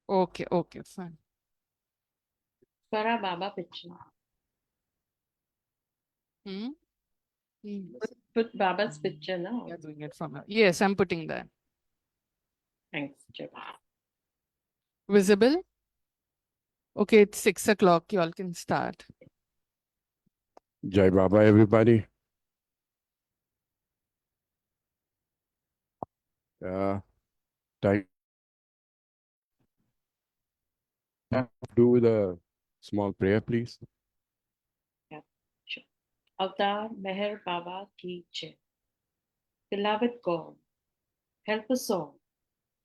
Okay, okay, fine. Para Baba picture. Hmm? Put Baba's picture now. You're doing it from here. Yes, I'm putting that. Thanks, Japa. Visible? Okay, it's 6 o'clock. You all can start. Jai Baba, everybody. Time do with a small prayer, please. Yeah, sure. Avtar Meher Baba Ki Jai. Beloved God, help us all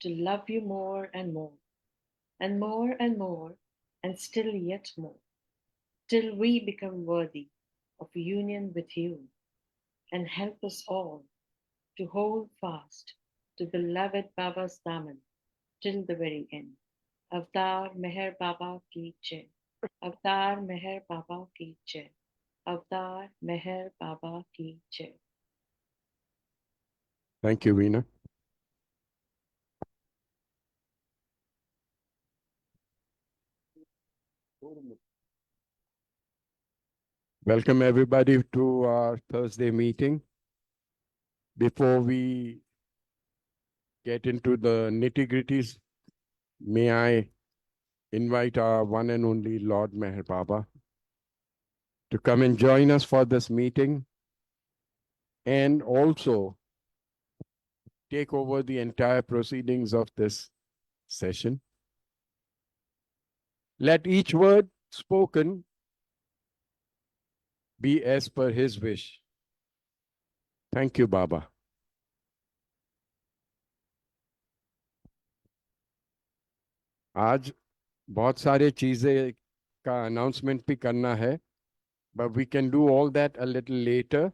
to love you more and more, and more and more, and still yet more, till we become worthy of union with you, and help us all to hold fast to beloved Baba's Daman till the very end. Avtar Meher Baba Ki Jai. Avtar Meher Baba Ki Jai. Avtar Meher Baba Ki Jai. Thank you, Veena. Welcome, everybody, to our Thursday meeting. Before we get into the nitty-gritties, may I invite our one and only Lord Meher Baba to come and join us for this meeting and also take over the entire proceedings of this session. Let each word spoken be as per his wish. Thank you, Baba. आज बहुत सारे चीजें का announcement भी करना है, but we can do all that a little later.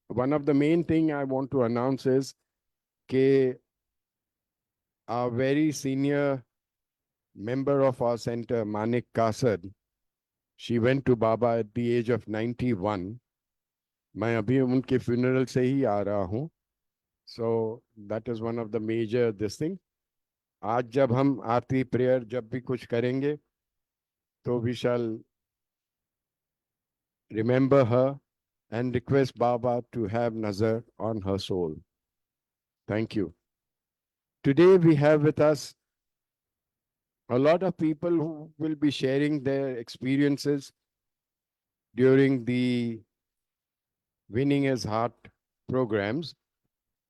One of the main thing I want to announce is that our very senior member of our center, Manik Kasad, she went to Baba at the age of 91. मैं अभी उनके funeral से ही आ रहा हूँ. So that is one of the major this thing. आज जब हम आरती prayer जब भी कुछ करेंगे, तो we shall remember her and request Baba to have nazar on her soul. Thank you. Today we have with us a lot of people who will be sharing their experiences during the Winning His Heart programs.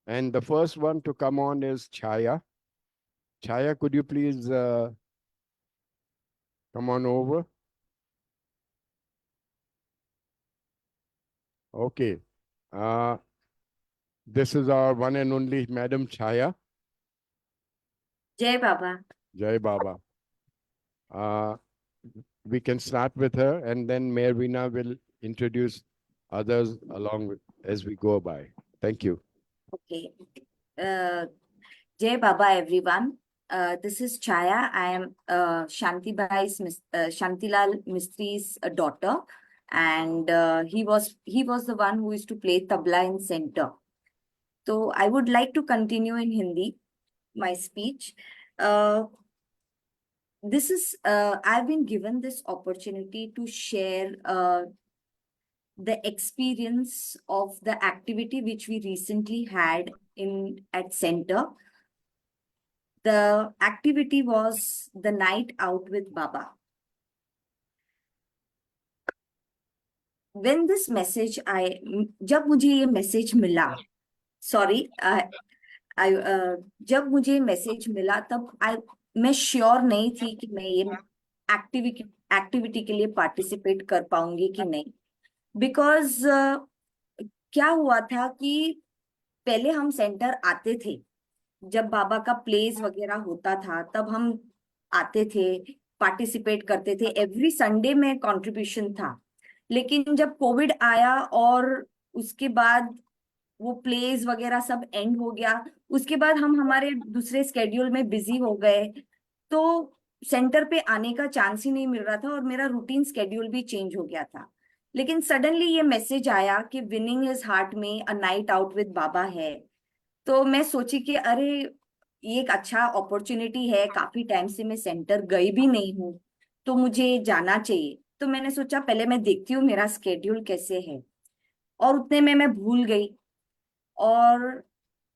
And the first one to come on is Chaya. Chaya, could you please come on over? Okay. This is our one and only Madam Chaya. Jai Baba. Jai Baba. We can start with her and then Mayor Veena will introduce others along with, as we go by. Thank you. Okay. Jai Baba, everyone. This is Chaya. I am Shantilal Mistri's daughter, and he was the one who used to play tabla in center. So I would like to continue in Hindi my speech. I've been given this opportunity to share the experience of the activity which we recently had at center. The activity was the night out with Baba. When this message जब मुझे ये message मिला, जब मुझे ये message मिला तब मैं sure नहीं थी कि मैं ये activity के लिए participate कर पाऊंगी कि नहीं. Because क्या हुआ था कि पहले हम सेंटर आते थे, जब बाबा का प्लेस वगैरह होता था तब हम आते थे, पार्टिसिपेट करते थे. एवरी संडे में कंट्रीब्यूशन था. लेकिन जब कोविड आया और उसके बाद वो प्लेस वगैरह सब एंड हो गया, उसके बाद हम हमारे दूसरे स्केड्यूल में बिजी हो गए, तो सेंटर पे आने का चांस ही नहीं मिल रहा था और मेरा रूटीन स्केड्यूल भी चेंज हो गया था. लेकिन सडनली ये मैसेज आया कि विनिंग हिज हार्ट में अ नाइट आउट विद बाबा है. तो मैं सोची कि अरे ये एक अच्छा अपॉर्चुनिटी है, काफी टाइम से मैं सेंटर गई भी नहीं हूँ, तो मुझे जाना चाहिए। तो मैंने सोचा पहले मैं देखती हूँ मेरा स्केड्यूल कैसे है, और उतने में मैं भूल गई। और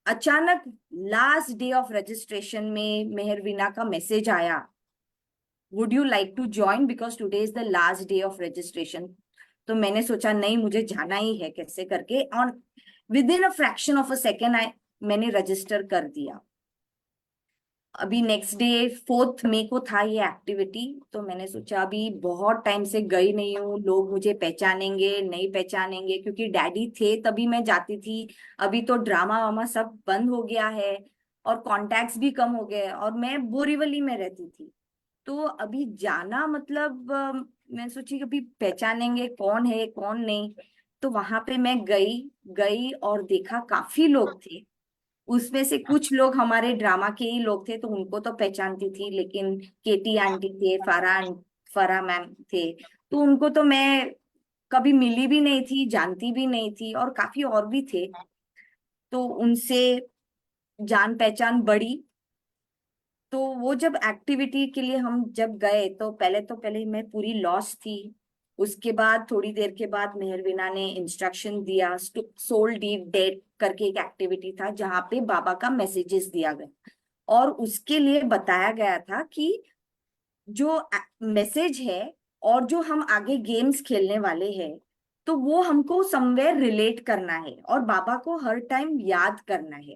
अचानक लास्ट डे ऑफ रजिस्ट्रेशन में मेहरवीना का मैसेज आया, would you like to join because today is the last day of registration. तो मैंने सोचा नहीं, मुझे जाना ही है कैसे करके, और with in a fraction of a second मैंने रजिस्टर कर दिया। अभी नेक्स्ट डे 4 मई को था ये एक्टिविटी, तो मैंने सोचा अभी बहुत टाइम से गई नहीं हूँ, लोग मुझे पहचानेंगे नहीं पहचानेंगे, क्योंकि डैडी थे तभी मैं जाती थी। अभी तो ड्रामा वामा सब बंद हो गया है और कॉन्टैक्ट्स भी कम हो गए, और मैं बोरीवली में रहती थी। तो अभी जाना मतलब मैं सोची कि अभी पहचानेंगे कौन है कौन नहीं। तो वहां पे मैं गई गई और देखा काफी लोग थे। उसमें से कुछ लोग हमारे ड्रामा के ही लोग थे, तो उनको तो पहचानती थी, लेकिन केटी आंटी थे, फरा मैम थे, तो उनको तो मैं कभी मिली भी नहीं थी, जानती भी नहीं थी, और काफी और भी थे। तो उनसे जान पहचान बढ़ी। तो वो जब एक्टिविटी के लिए हम जब गए, तो पहले मैं पूरी लॉस थी। उसके बाद थोड़ी देर के बाद मेहरविना ने इंस्ट्रक्शन दिया, सोल डीप डेट करके एक एक्टिविटी था जहाँ पे बाबा का मैसेजेस दिया गया, और उसके लिए बताया गया था कि जो मैसेज है और जो हम आगे गेम्स खेलने वाले हैं, तो वो हमको समवेयर रिलेट करना है और बाबा को हर टाइम याद करना है,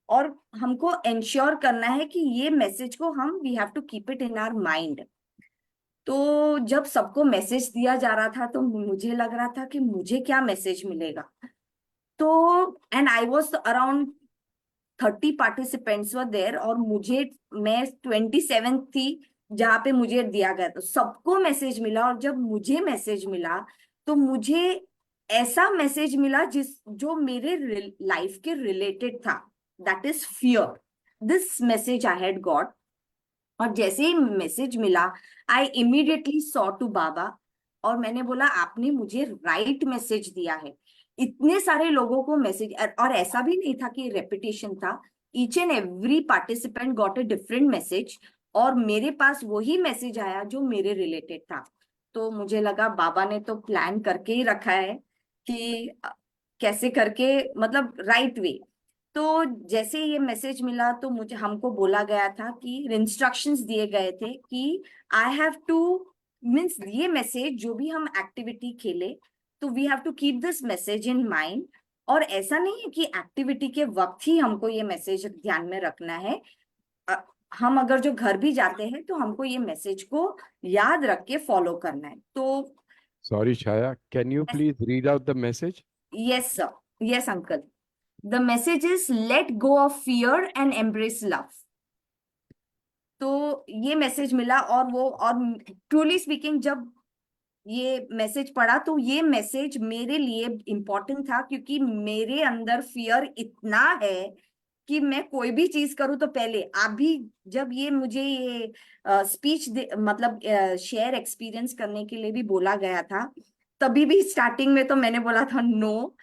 और हमको इंश्योर करना है कि ये मैसेज को हम we have to keep it in our mind. तो जब सबको मैसेज दिया जा रहा था, तो मुझे लग रहा था कि मुझे क्या मैसेज मिलेगा। तो and I was around 30 participants were there, और मैं 27 थी जहाँ पे मुझे दिया गया। तो सबको मैसेज मिला, और जब मुझे मैसेज मिला तो मुझे ऐसा मैसेज मिला जो मेरे लाइफ के रिलेटेड था, that is fear. This message I had got, और जैसे ही मैसेज मिला आई इमीडिएटली सॉ टू बाबा, और मैंने बोला आपने मुझे राइट मैसेज दिया है। इतने सारे लोगों को मैसेज, और ऐसा भी नहीं था कि रेपिटेशन था, each and every participant got a different message, और मेरे पास वही मैसेज आया जो मेरे रिलेटेड था। तो मुझे लगा बाबा ने तो प्लान करके ही रखा है कि कैसे करके, मतलब राइट वे। तो जैसे ये मैसेज मिला तो मुझे हमको बोला गया था कि इंस्ट्रक्शंस दिए गए थे कि आई हैव टू मीन्स ये मैसेज जो भी हम एक्टिविटी खेले, तो we have to keep this message in mind. और ऐसा नहीं है कि एक्टिविटी के वक्त ही हमको ये मैसेज ध्यान में रखना है, अ, हम अगर जो घर भी जाते हैं तो हमको ये मैसेज को याद रख के फॉलो करना है। तो Sorry, Chaya. Can you please read out the message? Yes sir, yes uncle. The message is let go of fear and embrace love. तो ये मैसेज मिला, और ट्रूली स्पीकिंग जब ये मैसेज पढ़ा तो ये मैसेज मेरे लिए इम्पोर्टेंट था, क्योंकि मेरे अंदर फियर इतना है कि मैं कोई भी चीज करूँ तो पहले अभी जब ये मुझे ये स्पीच मतलब शेयर एक्सपीरियंस करने के लिए भी बोला गया था, तभी भी स्टार्टिंग में तो मैंने बोला था नो,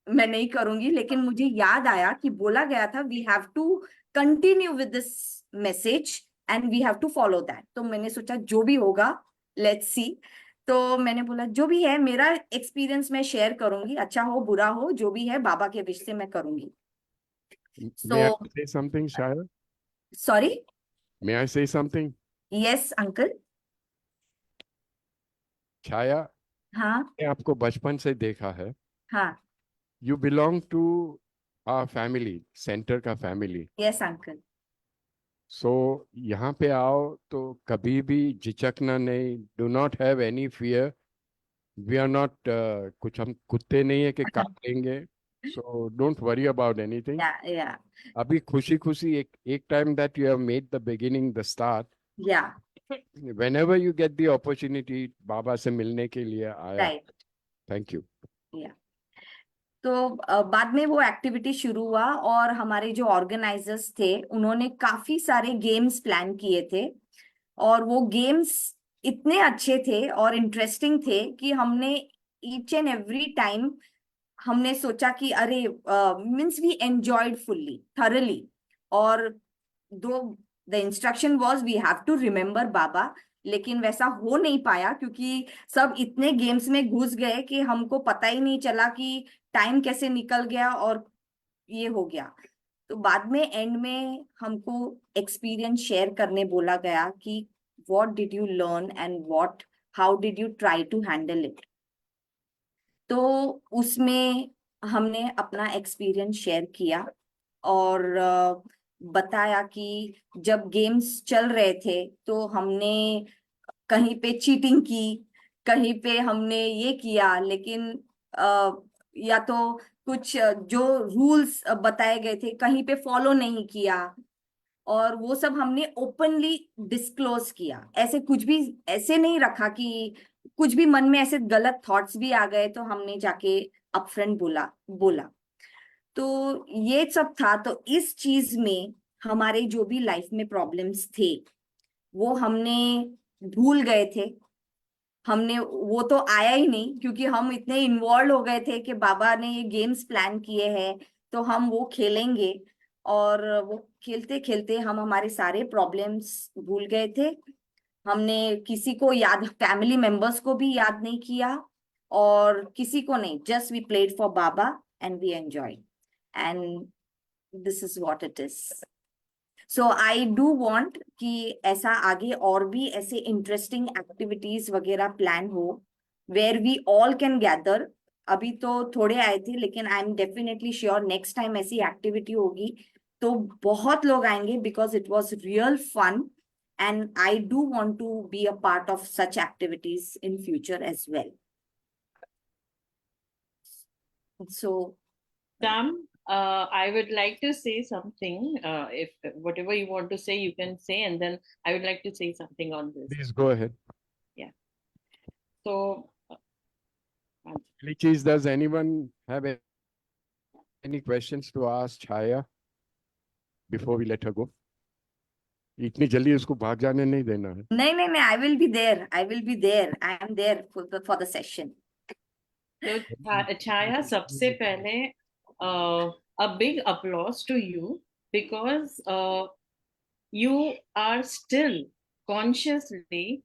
मैं नहीं करूंगी। लेकिन मुझे याद आया कि बोला गया था we have to continue with this message and we have to follow that. तो मैंने सोचा जो भी होगा लेट्स सी। तो मैंने बोला जो भी है मेरा एक्सपीरियंस मैं शेयर करूंगी, अच्छा हो बुरा हो जो भी है बाबा के विश से मैं करूंगी। May I so say something, Chaya? Sorry. May I say something? Yes uncle. Chaya, हाँ मैं आपको बचपन से देखा है. हाँ। You belong to our family, center का family. Yes uncle. So यहाँ पे आओ तो कभी भी झिझकना नहीं. Do not have any fear. We are not कुछ हम कुत्ते नहीं है कि काट लेंगे. So don't worry about anything. या या अभी खुशी खुशी एक time that you have made the beginning, the start. या Whenever you get the opportunity, बाबा से मिलने के लिए आया. राइट। Thank you. या तो बाद में वो एक्टिविटी शुरू हुआ, और हमारे जो ऑर्गेनाइजर्स थे उन्होंने काफी सारे गेम्स प्लान किए थे, और वो गेम्स इतने अच्छे थे और इंटरेस्टिंग थे कि हमने ईच एंड एवरी टाइम हमने सोचा कि अरे means we enjoyed fully thoroughly. और though the instruction was we have to remember Baba, लेकिन वैसा हो नहीं पाया क्योंकि सब इतने गेम्स में घुस गए कि हमको पता ही नहीं चला कि टाइम कैसे निकल गया और ये हो गया। तो बाद में एंड में हमको एक्सपीरियंस शेयर करने बोला गया कि what did you learn and what how did you try to handle it. तो उसमें हमने अपना एक्सपीरियंस शेयर किया और बताया कि जब गेम्स चल रहे थे तो हमने कहीं पे चीटिंग की, कहीं पे हमने ये किया, लेकिन या तो कुछ जो रूल्स बताए गए थे कहीं पे फॉलो नहीं किया, और वो सब हमने ओपनली डिस्क्लोज किया। ऐसे कुछ भी ऐसे नहीं रखा कि कुछ भी मन में ऐसे गलत थॉट्स भी आ गए तो हमने जाके अपफ्रंट बोला बोला। तो ये सब था। तो इस चीज में हमारे जो भी लाइफ में प्रॉब्लम्स थे वो हमने भूल गए थे। हमने वो तो आया ही नहीं क्योंकि हम इतने इन्वॉल्व हो गए थे कि बाबा ने ये गेम्स प्लान किए हैं तो हम वो खेलेंगे। और वो खेलते खेलते हम हमारे सारे प्रॉब्लम्स भूल गए थे। हमने किसी को याद, फैमिली मेंबर्स को भी याद नहीं किया और किसी को नहीं, just we played for Baba and we enjoy, and this is what it is. So I do want कि ऐसा आगे और भी ऐसे इंटरेस्टिंग एक्टिविटीज वगैरह प्लान हो where we all can gather. अभी तो थोड़े आए थे लेकिन I am definitely sure next time ऐसी एक्टिविटी होगी तो बहुत लोग आएंगे because it was real fun, and I do want to be a part of such activities in future as well. So Sam, I would like to say something. If whatever you want to say, you can say, and then I would like to say something on this. Please go ahead. So, Please, does anyone have any questions to ask Chaya before we let her go? इतनी जल्दी उसको भाग जाने नहीं देना है। नहीं नहीं नहीं, I will be there, I will be there, I am there for the session. so Chaya, सबसे पहले a big applause to you because you are still consciously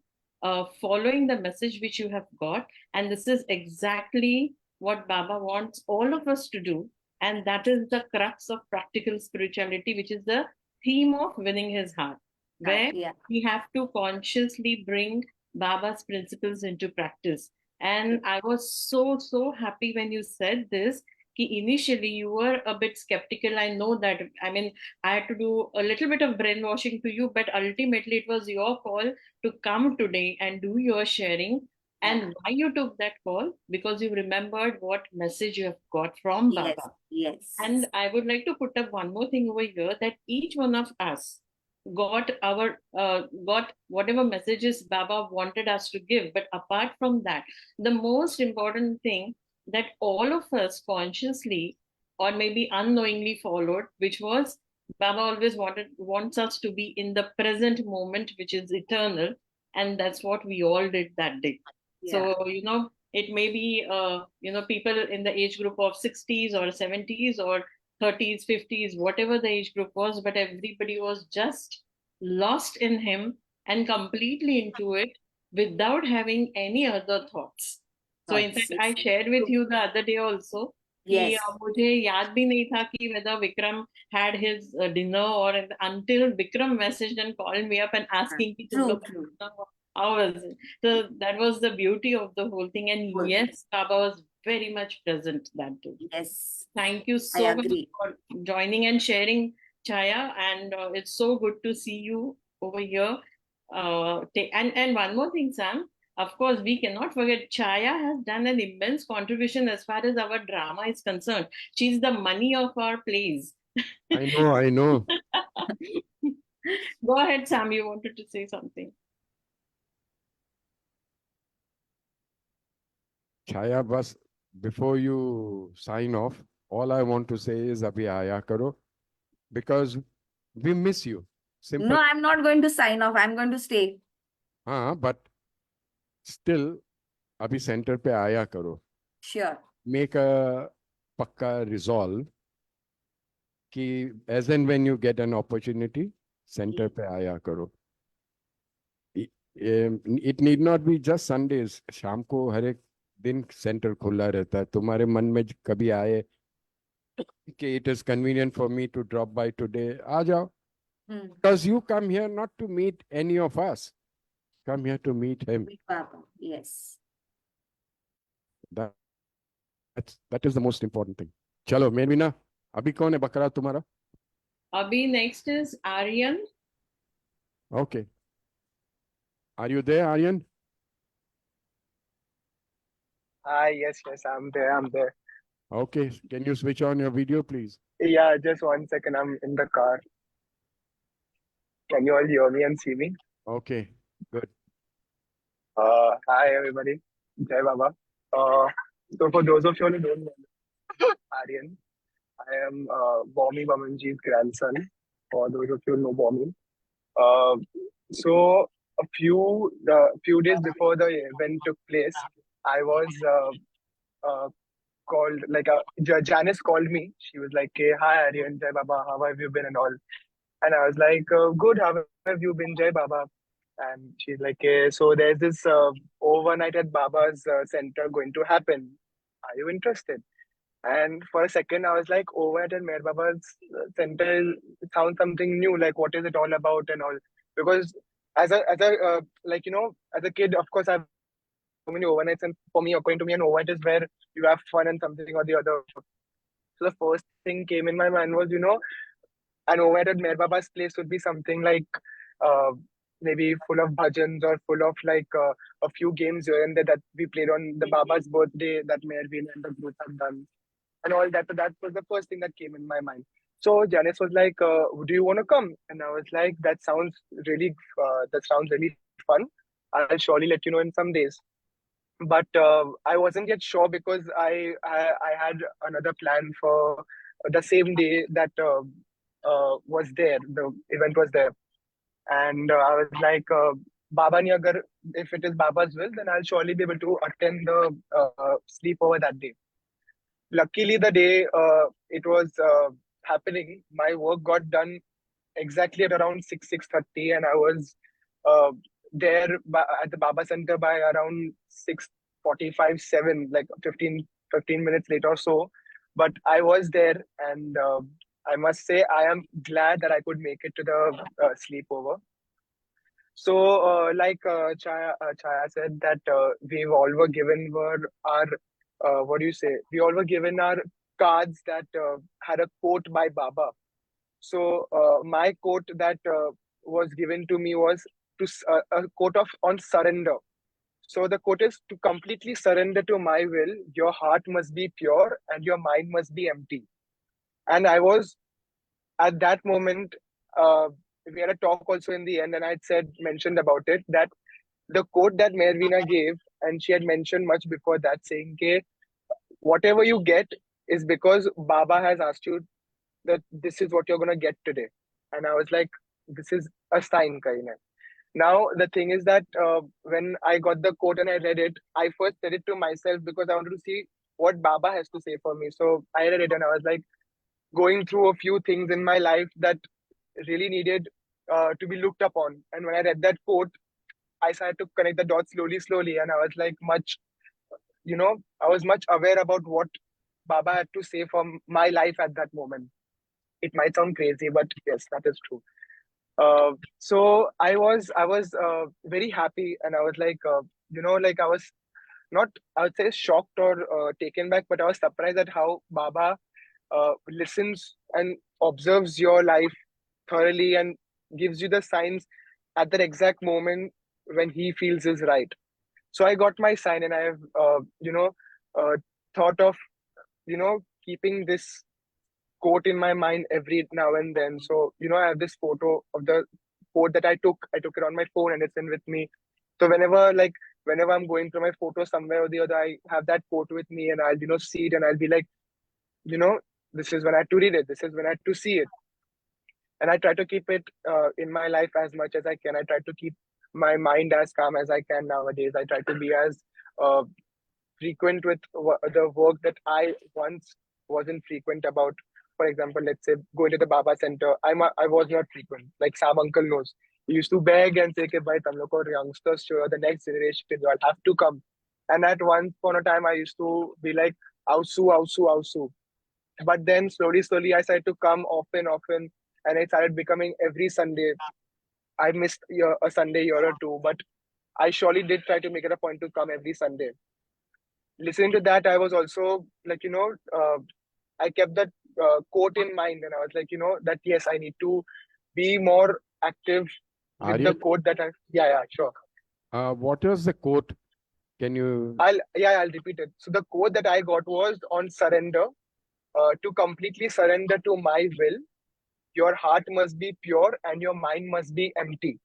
following the message which you have got, and this is exactly what Baba wants all of us to do, and that is the crux of practical spirituality, which is the theme of winning his heart, where Yeah. we have to consciously bring Baba's principles into practice. And I was so happy when you said this. Initially, you were a bit skeptical. I know that. I mean, I had to do a little bit of brainwashing to you, but ultimately it was your call to come today and do your sharing. And why you took that call? Because you remembered what message you have got from Yes, Baba. yes. And I would like to put up one more thing over here, that each one of us got whatever messages Baba wanted us to give. But apart from that, the most important thing that all of us consciously or maybe unknowingly followed, which was Baba always wants us to be in the present moment, which is eternal, and that's what we all did that day. Yeah. So it may be people in the age group of 60s or 70s or 30s, 50s, whatever the age group was, but everybody was just lost in him and completely into it without having any other thoughts. So in fact, I shared with you the other day also कि Yes. मुझे याद भी नहीं था कि whether Vikram had his dinner, or until Vikram messaged and called me up and asking कि तुम लोग True. how was it? So that was the beauty of the whole thing. And Good. yes, Baba was very much present that day. Yes. Thank you I so much agree. for joining and sharing, Chaya. And it's so good to see you over here. And one more thing, Sam. Of course, we cannot forget Chaya has done an immense contribution as far as our drama is concerned. She's the money of our plays. I know. Go ahead, Sam. You wanted to say something. Chaya, bas, before you sign off, all I want to say is abhi aaya karo, because we miss you. Simple. No, I'm not going to sign off. I'm going to stay. But still, abhi center pe aaya karo. Sure. Make a pakka resolve कि as and when you get an opportunity, centre पे आया करो. It need not be just Sundays. शाम को हर एक दिन centre खुला रहता है. तुम्हारे मन में कभी आए कि it is convenient for me to drop by today, आ जाओ. Because you come here not to meet any of us. Come here to meet him. With Baba, yes. That is the most important thing. चलो मेरवीना, अभी कौन है बकरा तुम्हारा? Abhi, next is Aryan. Okay. Are you there, Aryan? Hi, yes, I'm there. Okay. Can you switch on your video, please? Yeah, just 1 second, I'm in the car. Can you all hear me and see me? Okay. Good. Hi, everybody. Jai Baba. So for those of you who don't know, Aryan, I am Bomi Bamanji's grandson. For those of you who know Bomi. So a few days before the event took place, I was called, like Janice called me. She was like, "Hey, hi Aryan, Jai Baba, how have you been and all?" And I was like, "Good, how have you been, Jai Baba?" And she's like, "Hey, so there's this overnight at Baba's center going to happen. Are you interested?" And for a second, I was like, overnight at Meher Baba's center it sounds something new. Like, what is it all about and all? Because as a kid, of course, I've so many overnights, and for me, according to me, an overnight is where you have fun and something or the other. So the first thing came in my mind was, an overnight at Meher Baba's place would be something like uh, maybe full of bhajans or full of like a few games here and there that we played on the Baba's birthday that Meher and the group have done and all that. So that was the first thing that came in my mind. So Janice was like, "Do you want to come?" And I was like, "That sounds really fun. I'll surely let you know in some days." But I wasn't yet sure because I had another plan for the same day that was there. The event was there, and I was like, "Baba ni agar if it is Baba's will, then I'll surely be able to attend the sleepover that day." Luckily, the day it was happening, my work got done exactly at around 6:30, and I was uh, there at the Baba Center by around 6:45, 7, like 15 minutes later or so. But I was there, and I must say I am glad that I could make it to the sleepover. So, Chaya said that we've all were given were our what do you say? We all were given our cards that had a quote by Baba. So my quote that was given to me was a quote of on surrender. So the quote is, "To completely surrender to my will, your heart must be pure and your mind must be empty." And I was at that moment. We had a talk also in the end, and I'd mentioned about it that the quote that Mervina gave, and she had mentioned much before that, saying, "Okay, whatever you get is because Baba has asked you that this is what you're gonna get today." And I was like, "This is a sign, Karina." Now the thing is that when I got the quote and I read it, I first said it to myself because I wanted to see what Baba has to say for me. So I read it and I was like going through a few things in my life that really needed to be looked upon. And when I read that quote, I started to connect the dots slowly, and I was like I was much aware about what Baba had to say for my life at that moment. It might sound crazy, but yes, that is true. So I was very happy, and I was like, like I was not, I would say, shocked or taken back, but I was surprised at how Baba listens and observes your life thoroughly and gives you the signs at that exact moment when he feels is right. So I got my sign, and I have uh, thought of keeping this quote in my mind every now and then. So, I have this photo of the quote that I took. I took it on my phone and it's in with me. So whenever I'm going through my photo somewhere or the other, I have that quote with me and I'll, see it and I'll be like, you know, this is when I had to read it. This is when I had to see it. And I try to keep it in my life as much as I can. I try to keep my mind as calm as I can nowadays. I try to be as uh, frequent with the work that I once wasn't frequent about. for example, let's say going to the Baba Center, I was not frequent. Like Sam uncle knows. He used to beg and say, "Ke bhai, tum log ko youngsters, the next generation, you all have to come." And at one point of time, I used to be like, "Ausu, ausu, ausu." But then slowly, I started to come often, and it started becoming every Sunday. I missed a Sunday year or two, but I surely did try to make it a point to come every Sunday. Listening to that, I was also like, I kept that quote in mind, and I was like, that yes, I need to be more active with the Aryan, quote that yeah, sure. what was the quote? Can you? I'll repeat it. So the quote that I got was on surrender. To completely surrender to my will, your heart must be pure and your mind must be empty.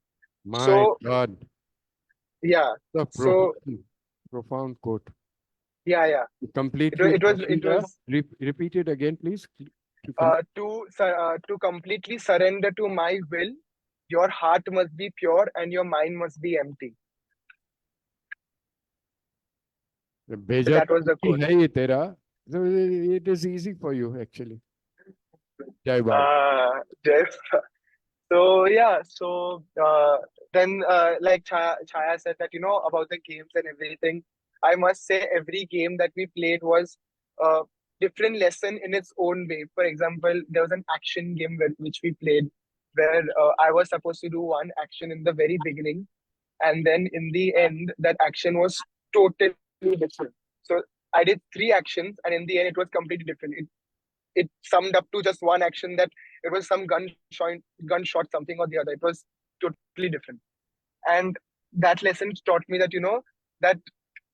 My So God, yeah, the so profound quote. yeah. Completely. It surrender. was Repeat it again, please. To finish. to completely surrender to my will, your heart must be pure and your mind must be empty. So भेजा that तो was the कुछ ही quote. है ये तेरा. So it is easy for you actually. Jai Baba. Just so yeah, then like Chaya said that about the games and everything. I must say every game that we played was a different lesson in its own way. For example, there was an action game which we played where I was supposed to do one action in the very beginning, and then in the end that action was totally different. So I did three actions, and in the end it was completely different. It summed up to just one action, that it was some gunshot something or the other. It was totally different, and that lesson taught me that that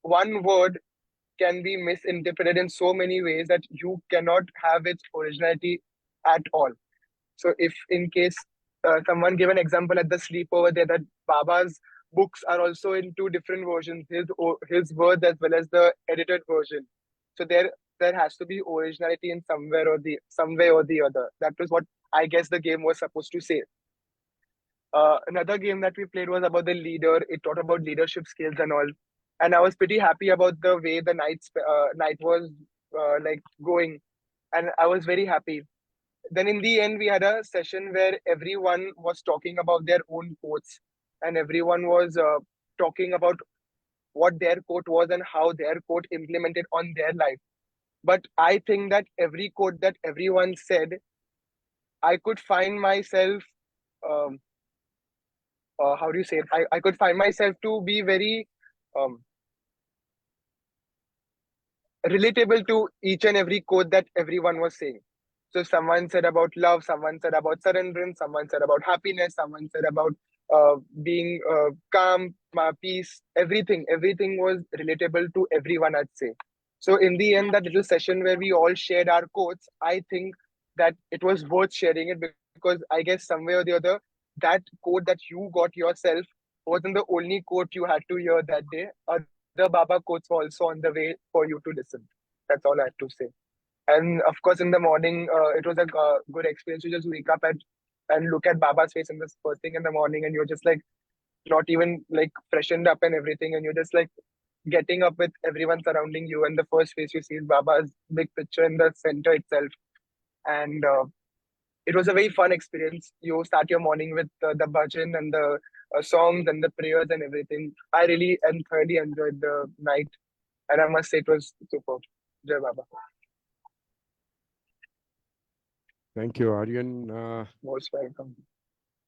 one word can be misinterpreted in so many ways that you cannot have its originality at all. So if in case someone gave an example at the sleepover there that Baba's books are also in two different versions, his words as well as the edited version. So there has to be originality in some way or the other. That was what I guess the game was supposed to say. Another game that we played was about the leader. It taught about leadership skills and all, and I was pretty happy about the way the night was like going, and I was very happy. Then in the end, we had a session where everyone was talking about their own quotes, and everyone was talking about what their quote was and how their quote implemented on their life. But I think that every quote that everyone said, I could find myself, um, how do you say it? I could find myself to be very um, relatable to each and every quote that everyone was saying. So someone said about love, someone said about surrendering, someone said about happiness, someone said about being calm, peace, everything was relatable to everyone, I'd say. So in the end, that little session where we all shared our quotes, I think that it was worth sharing it, because I guess some way or the other, that quote that you got yourself wasn't the only quote you had to hear that day. The Baba quotes were also on the way for you to listen. That's all I have to say. And of course, in the morning, it was a good experience to just wake up and look at Baba's face in this first thing in the morning, and you're just like not even like freshened up and everything, and you're just like getting up with everyone surrounding you, and the first face you see is Baba's big picture in the center itself. And it was a very fun experience. You start your morning with the bhajan and the songs and the prayers and everything. I really and thoroughly enjoyed the night, and I must say it was superb. Jai Baba. Thank you, Aryan. Most welcome.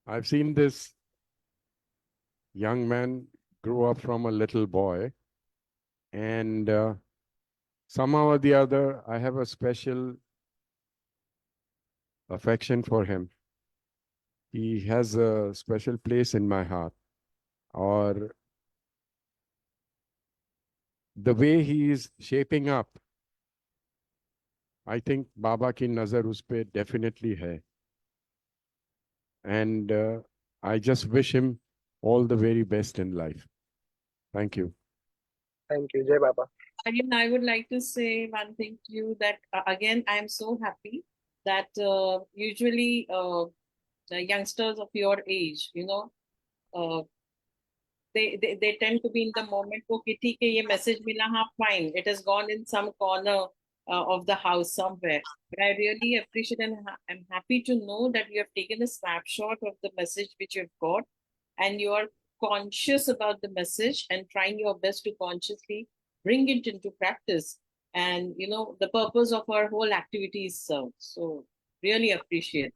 I've seen this young man grow up from a little boy, and somehow or the other, I have a special affection for him. He has a special place in my heart. Or the way he is shaping up, I think Baba ki nazar us pe definitely hai. And I just wish him all the very best in life. Thank you. Thank you. Jai Baba. Aryan, I would like to say one thing to you that again, I am so happy that usually the youngsters of your age, uh, they tend to be in the moment. Okay, ठीक है, ये message मिला, हाँ, fine. It has gone in some corner of the house somewhere. But I really appreciate and I'm happy to know that you have taken a snapshot of the message which you've got, and you are conscious about the message and trying your best to consciously bring it into practice. And the purpose of our whole activity is served. So really appreciate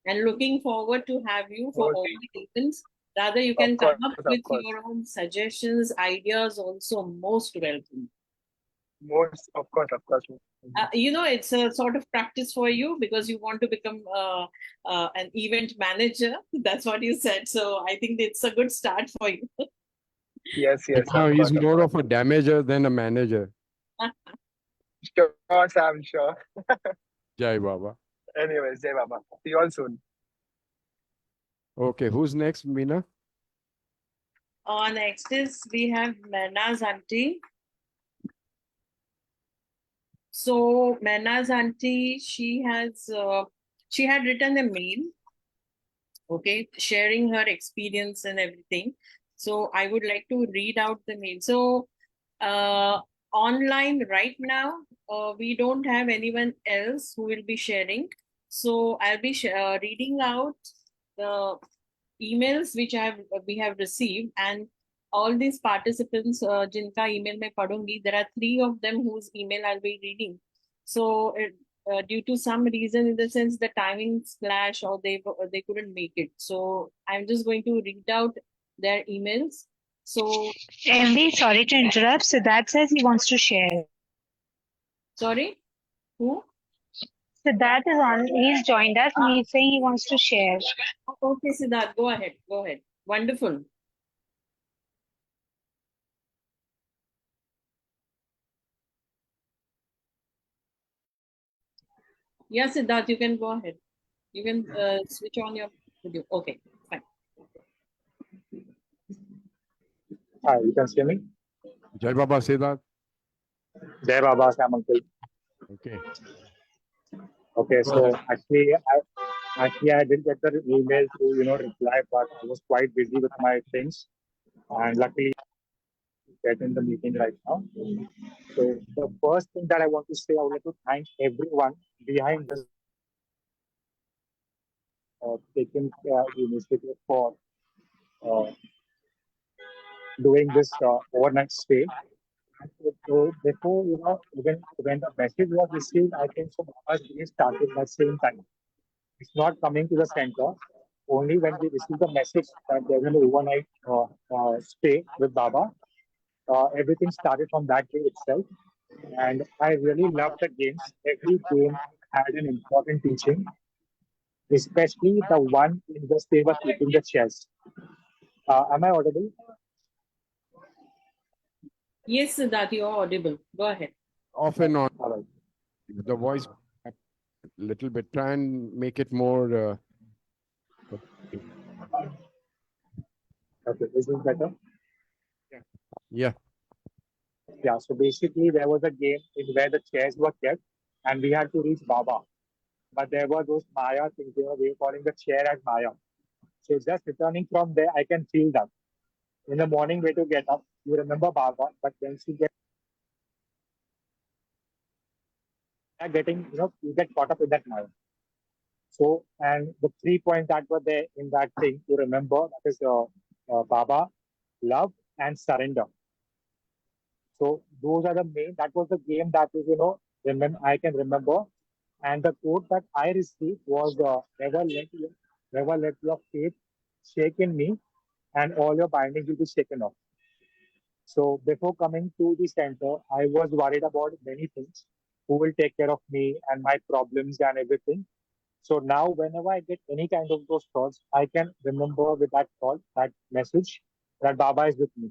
and looking forward to have you for all the events. Rather, you can Of come course, up of with course. your own suggestions, ideas, also most welcome. Most, of course, of course. It's a sort of practice for you because you want to become an event manager. That's what you said. So I think it's a good start for you. Yes, yes, Now of he's course, of more course. of a damager than a manager. Sure, Sam, sure. Jai Baba. Anyways, Jai Baba. See you all soon. Okay, who's next, Meena? Next is we have Mena's auntie. So Mena's auntie, she had written a mail, okay, sharing her experience and everything. So I would like to read out the mail. So online right now, we don't have anyone else who will be sharing. So I'll be reading out the emails which we have received, and all these participants jinka email mein padungi, there are 3 of them whose email I'll be reading. So due to some reason, in the sense the timings clash or they couldn't make it, so I'm just going to read out their emails. So MV, sorry to interrupt. Siddharth says he wants to share. sorry, who? Siddharth is on. He's joined us and he's saying he wants to share. Okay, Siddharth, go ahead. Wonderful. Yeah, Siddharth, you can go ahead. You can switch on your video. Okay, fine. Hi, you can hear me? Jai Baba, say that. Jai Baba, Sam uncle. Okay. Okay, so actually I didn't get the email to reply, but I was quite busy with my things, and luckily get in the meeting right now. So the first thing that I want to say, I would like to thank everyone behind this taking the initiative for uh, doing this overnight stay. So before when the message was received, I think so much we started at the same time. It's not coming to the center. Only when we receive the message that there's an overnight stay with Baba, everything started from that day itself. And I really loved the games. Every game had an important teaching, especially the one in which they were keeping the chess. Am I audible? Yes, Siddharth, you're audible. Go ahead. Off and on. All right. The voice a little bit. Try and make it more. Okay, is this better? Yeah. Yeah, so basically there was a game in where the chairs were kept and we had to reach Baba. But there were those Maya things, we were calling the chair as Maya. So just returning from there, I can feel that. In the morning, way to get up, you remember Baba, but when she gets getting, you get caught up in that Maya. So, and the 3 points that were there in that thing to remember, that is Baba, love, and surrender. So those are the main, that was the game that is, I can remember. And the quote that I received was, never let your faith shake in me, and all your bindings will be shaken off. So before coming to the center, I was worried about many things. Who will take care of me and my problems and everything. So now whenever I get any kind of those thoughts, I can remember with that thought, that message, that Baba is with me.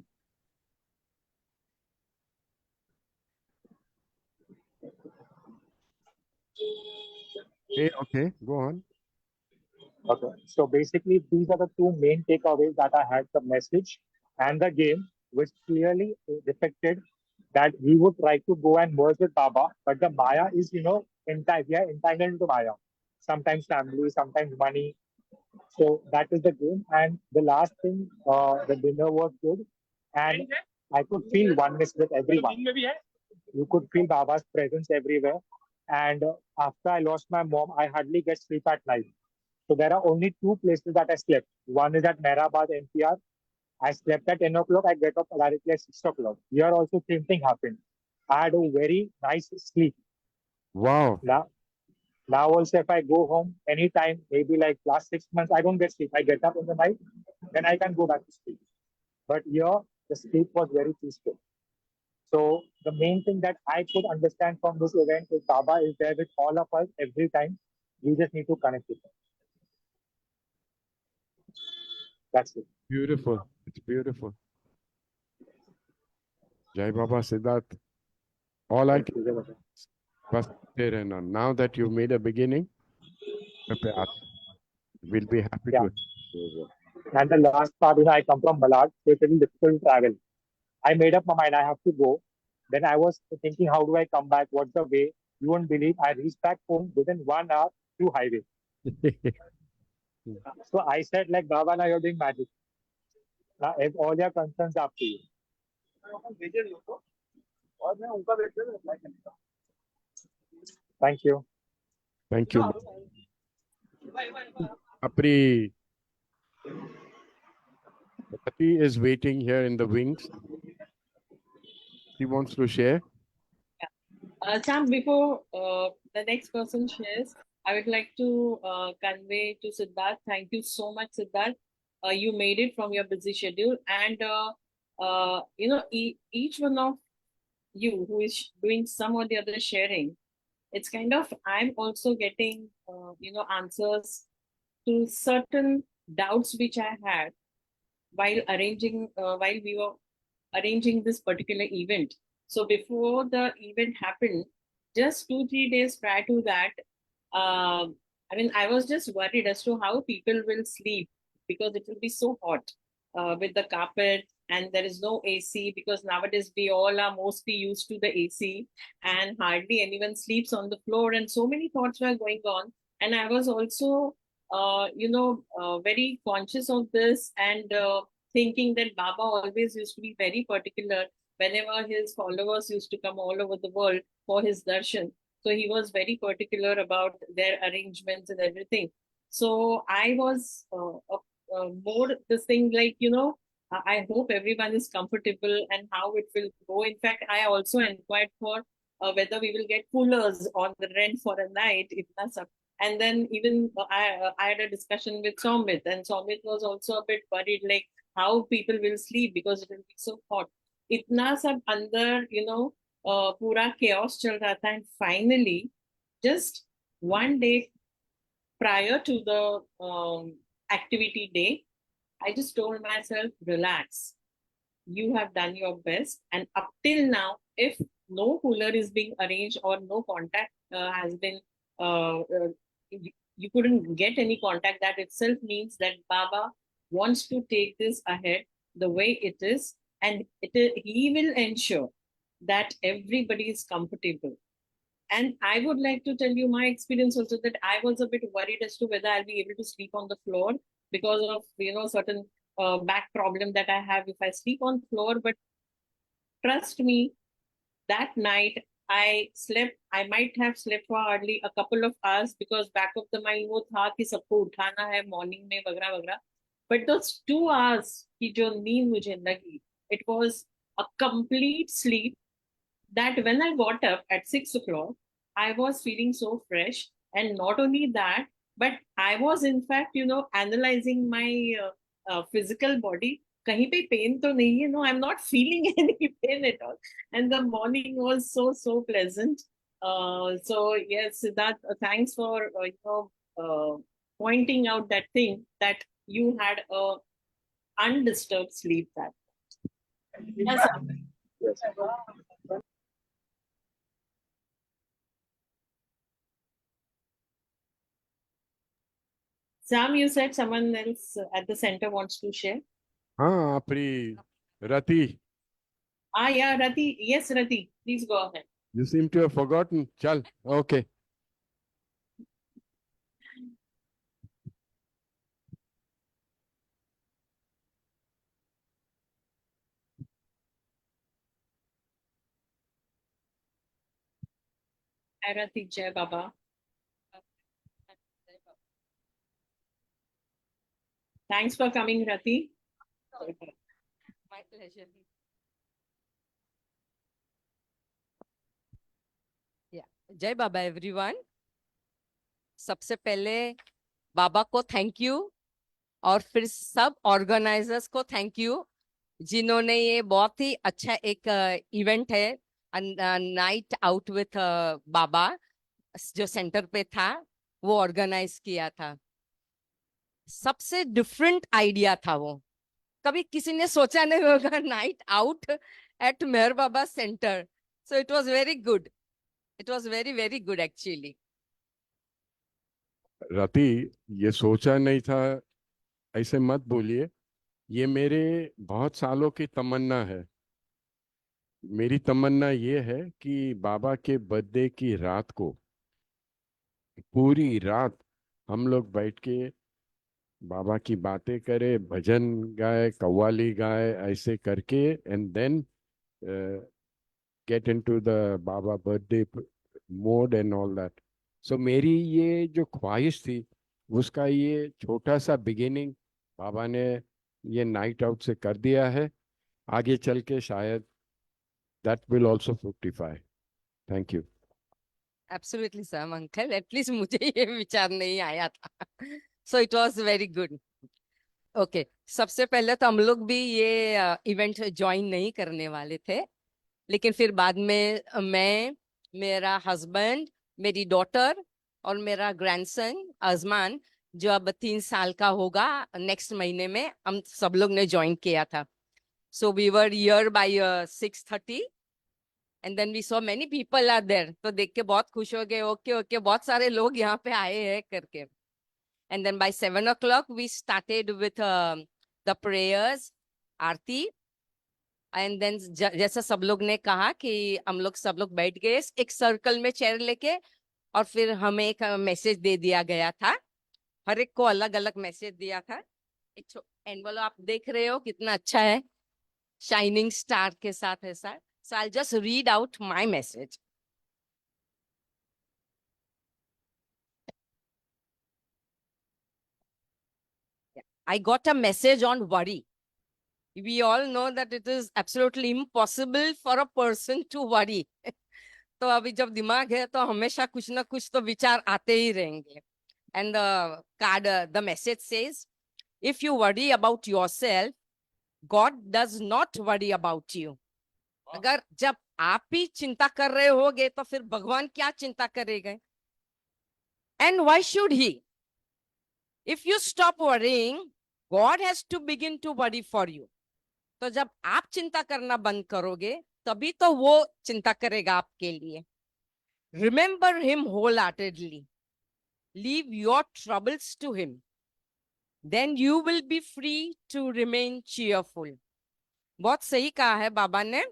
Okay, go on. Okay. So basically, these are the 2 main takeaways that I had, the message and the game, which clearly depicted that we would try to go and merge with Baba, but the Maya is, entangled into Maya. Sometimes family, sometimes money. So that is the game. And the last thing, the dinner was good. And I could feel oneness with everyone. you could feel Baba's presence everywhere. And after I lost my mom, I hardly get sleep at night. So there are only two places that I slept. One is at Mehrabad, NCR. I slept at 10 o'clock. I get up directly at 6 o'clock. Here also same thing happened. I had a very nice sleep. Wow. Now also if I go home anytime, maybe like last 6 months, I don't get sleep. I get up in the night, then I can go back to sleep. But here the sleep was very peaceful. So the main thing that I could understand from this event is Baba is there with all of us every time. We just need to connect with him. That's it. Beautiful. It's beautiful. Jai Baba Siddharth. All I can bas there रहना. Now that you've made a beginning, we'll be happy Yeah. to. And the last part, I come from Malad, so it's a little difficult to travel. I made up my mind I have to go. Then I was thinking, how do I come back? What's the way? You won't believe I reached back home within 1 hour through highway. So I said, like, Baba, now you're doing magic. Now if all your concerns are up to you. Thank you. Thank you. Apri Rati is waiting here in the wings. She wants to share. Sam, before the next person shares, I would like to convey to Siddharth, thank you so much, Siddharth. You made it from your busy schedule, and each one of you who is doing some or the other sharing, it's kind of I'm also getting answers to certain doubts which I had while we were arranging this particular event. So before the event happened, just 2-3 days prior to that, I was just worried as to how people will sleep because it will be so hot with the carpet and there is no AC because nowadays we all are mostly used to the AC and hardly anyone sleeps on the floor and so many thoughts were going on. And I was also, very conscious of this and thinking that Baba always used to be very particular whenever his followers used to come all over the world for his darshan. So he was very particular about their arrangements and everything. So I was more this thing like, I hope everyone is comfortable and how it will go. In fact, I also inquired for whether we will get coolers on the rent for a night. And then even I had a discussion with Somit, and Somit was also a bit worried, like how people will sleep because it will be so hot. इतना सब अंदर पूरा chaos चल रहा था and finally just one day prior to the activity day I just told myself relax, you have done your best, and up till now if no cooler is being arranged or no contact has been you couldn't get any contact, that itself means that Baba wants to take this ahead the way it is, and he will ensure that everybody is comfortable. And I would like to tell you my experience also that I was a bit worried as to whether I'll be able to sleep on the floor because of certain back problem that I have if I sleep on floor. But trust me, that night I slept. I might have slept for hardly a couple of hours because back of the mind वो था कि सबको उठाना है morning में वगैरह वगैरह. But those 2 hours की जो नींद मुझे लगी, it was a complete sleep. That when I got up at 6 o'clock, I was feeling so fresh. And not only that, but I was in fact, analyzing my physical body. कहीं पे pain तो नहीं है, no, I'm not feeling any pain at all. And the morning was so pleasant. So yes, Siddharth, thanks for pointing out that thing that you had a undisturbed sleep that. Yes, Yes. Sam, you said someone else at the center wants to share. हाँ Apri Rati, Yeah, Rati. Yes, Rati. Please go ahead. you seem to have forgotten. Chal. Okay. Hi, Rati. Jai Baba. Thanks for coming, Rati. My pleasure. Yeah. जय बाबा everyone. सबसे पहले बाबा को thank you और फिर सब organisers को thank you जिन्होंने ये बहुत ही अच्छा एक इवेंट है नाइट आउट विथ बाबा जो सेंटर पे था वो ऑर्गेनाइज किया था। सबसे डिफरेंट आइडिया था वो, कभी किसी ने सोचा नहीं होगा night out at Meher Baba centre. So it was very good, it was very very good actually. Rati, ये सोचा नहीं था, ऐसे मत बोलिए। ये मेरे बहुत सालों की तमन्ना है। मेरी तमन्ना ये है कि बाबा के बर्थडे की रात को पूरी रात हम लोग बैठ के बाबा की बातें करें, भजन गाए, कव्वाली गाए, ऐसे करके and then get into the Baba birthday mode and all that. So मेरी ये जो ख्वाहिश थी उसका ये छोटा सा बिगिनिंग बाबा ने ये नाइट आउट से कर दिया है। आगे चल के शायद that will also fructify. Thank you. Absolutely sir uncle, at least मुझे ये विचार नहीं आया था। So it was very good. Okay, सबसे पहले तो हम लोग भी ये इवेंट ज्वाइन नहीं करने वाले थे, लेकिन फिर बाद में मैं, मेरा हस्बैंड, मेरी डॉटर और मेरा ग्रैंडसन अजमान जो अब 3 साल का होगा नेक्स्ट महीने में, हम सब लोग ने ज्वाइन किया था। So we were here by 6:30 and then we saw many people are there. तो देख के बहुत खुश हो गए, ओके ओके बहुत सारे लोग यहाँ पे आए हैं करके। And then by 7 o'clock we started with the prayers, aarti. And then जैसा सब लोग ने कहा कि हम लोग सब लोग बैठ गए एक सर्कल में चेयर लेके, और फिर हमें एक मैसेज दे दिया गया था। हर एक को अलग अलग मैसेज दिया था। एक एनवलप आप देख रहे हो कितना अच्छा है, शाइनिंग स्टार के साथ ऐसा। So I just read out my message. I got a message on worry. We all know that it is absolutely impossible for a person to worry. तो अभी जब दिमाग है तो हमेशा कुछ ना कुछ तो विचार आते ही रहेंगे। And the message says, if you worry about yourself, God does not worry about you. अगर जब आप ही चिंता कर रहे होगे तो फिर भगवान क्या चिंता करेंगे? And why should he? If you stop worrying, God has to begin to worry for you. तो जब आप चिंता करना बंद करोगे तभी तो वो चिंता करेगा आपके लिए। Remember him wholeheartedly. Leave your troubles to him. Then you will be free to remain cheerful. बहुत सही कहा है बाबा ने,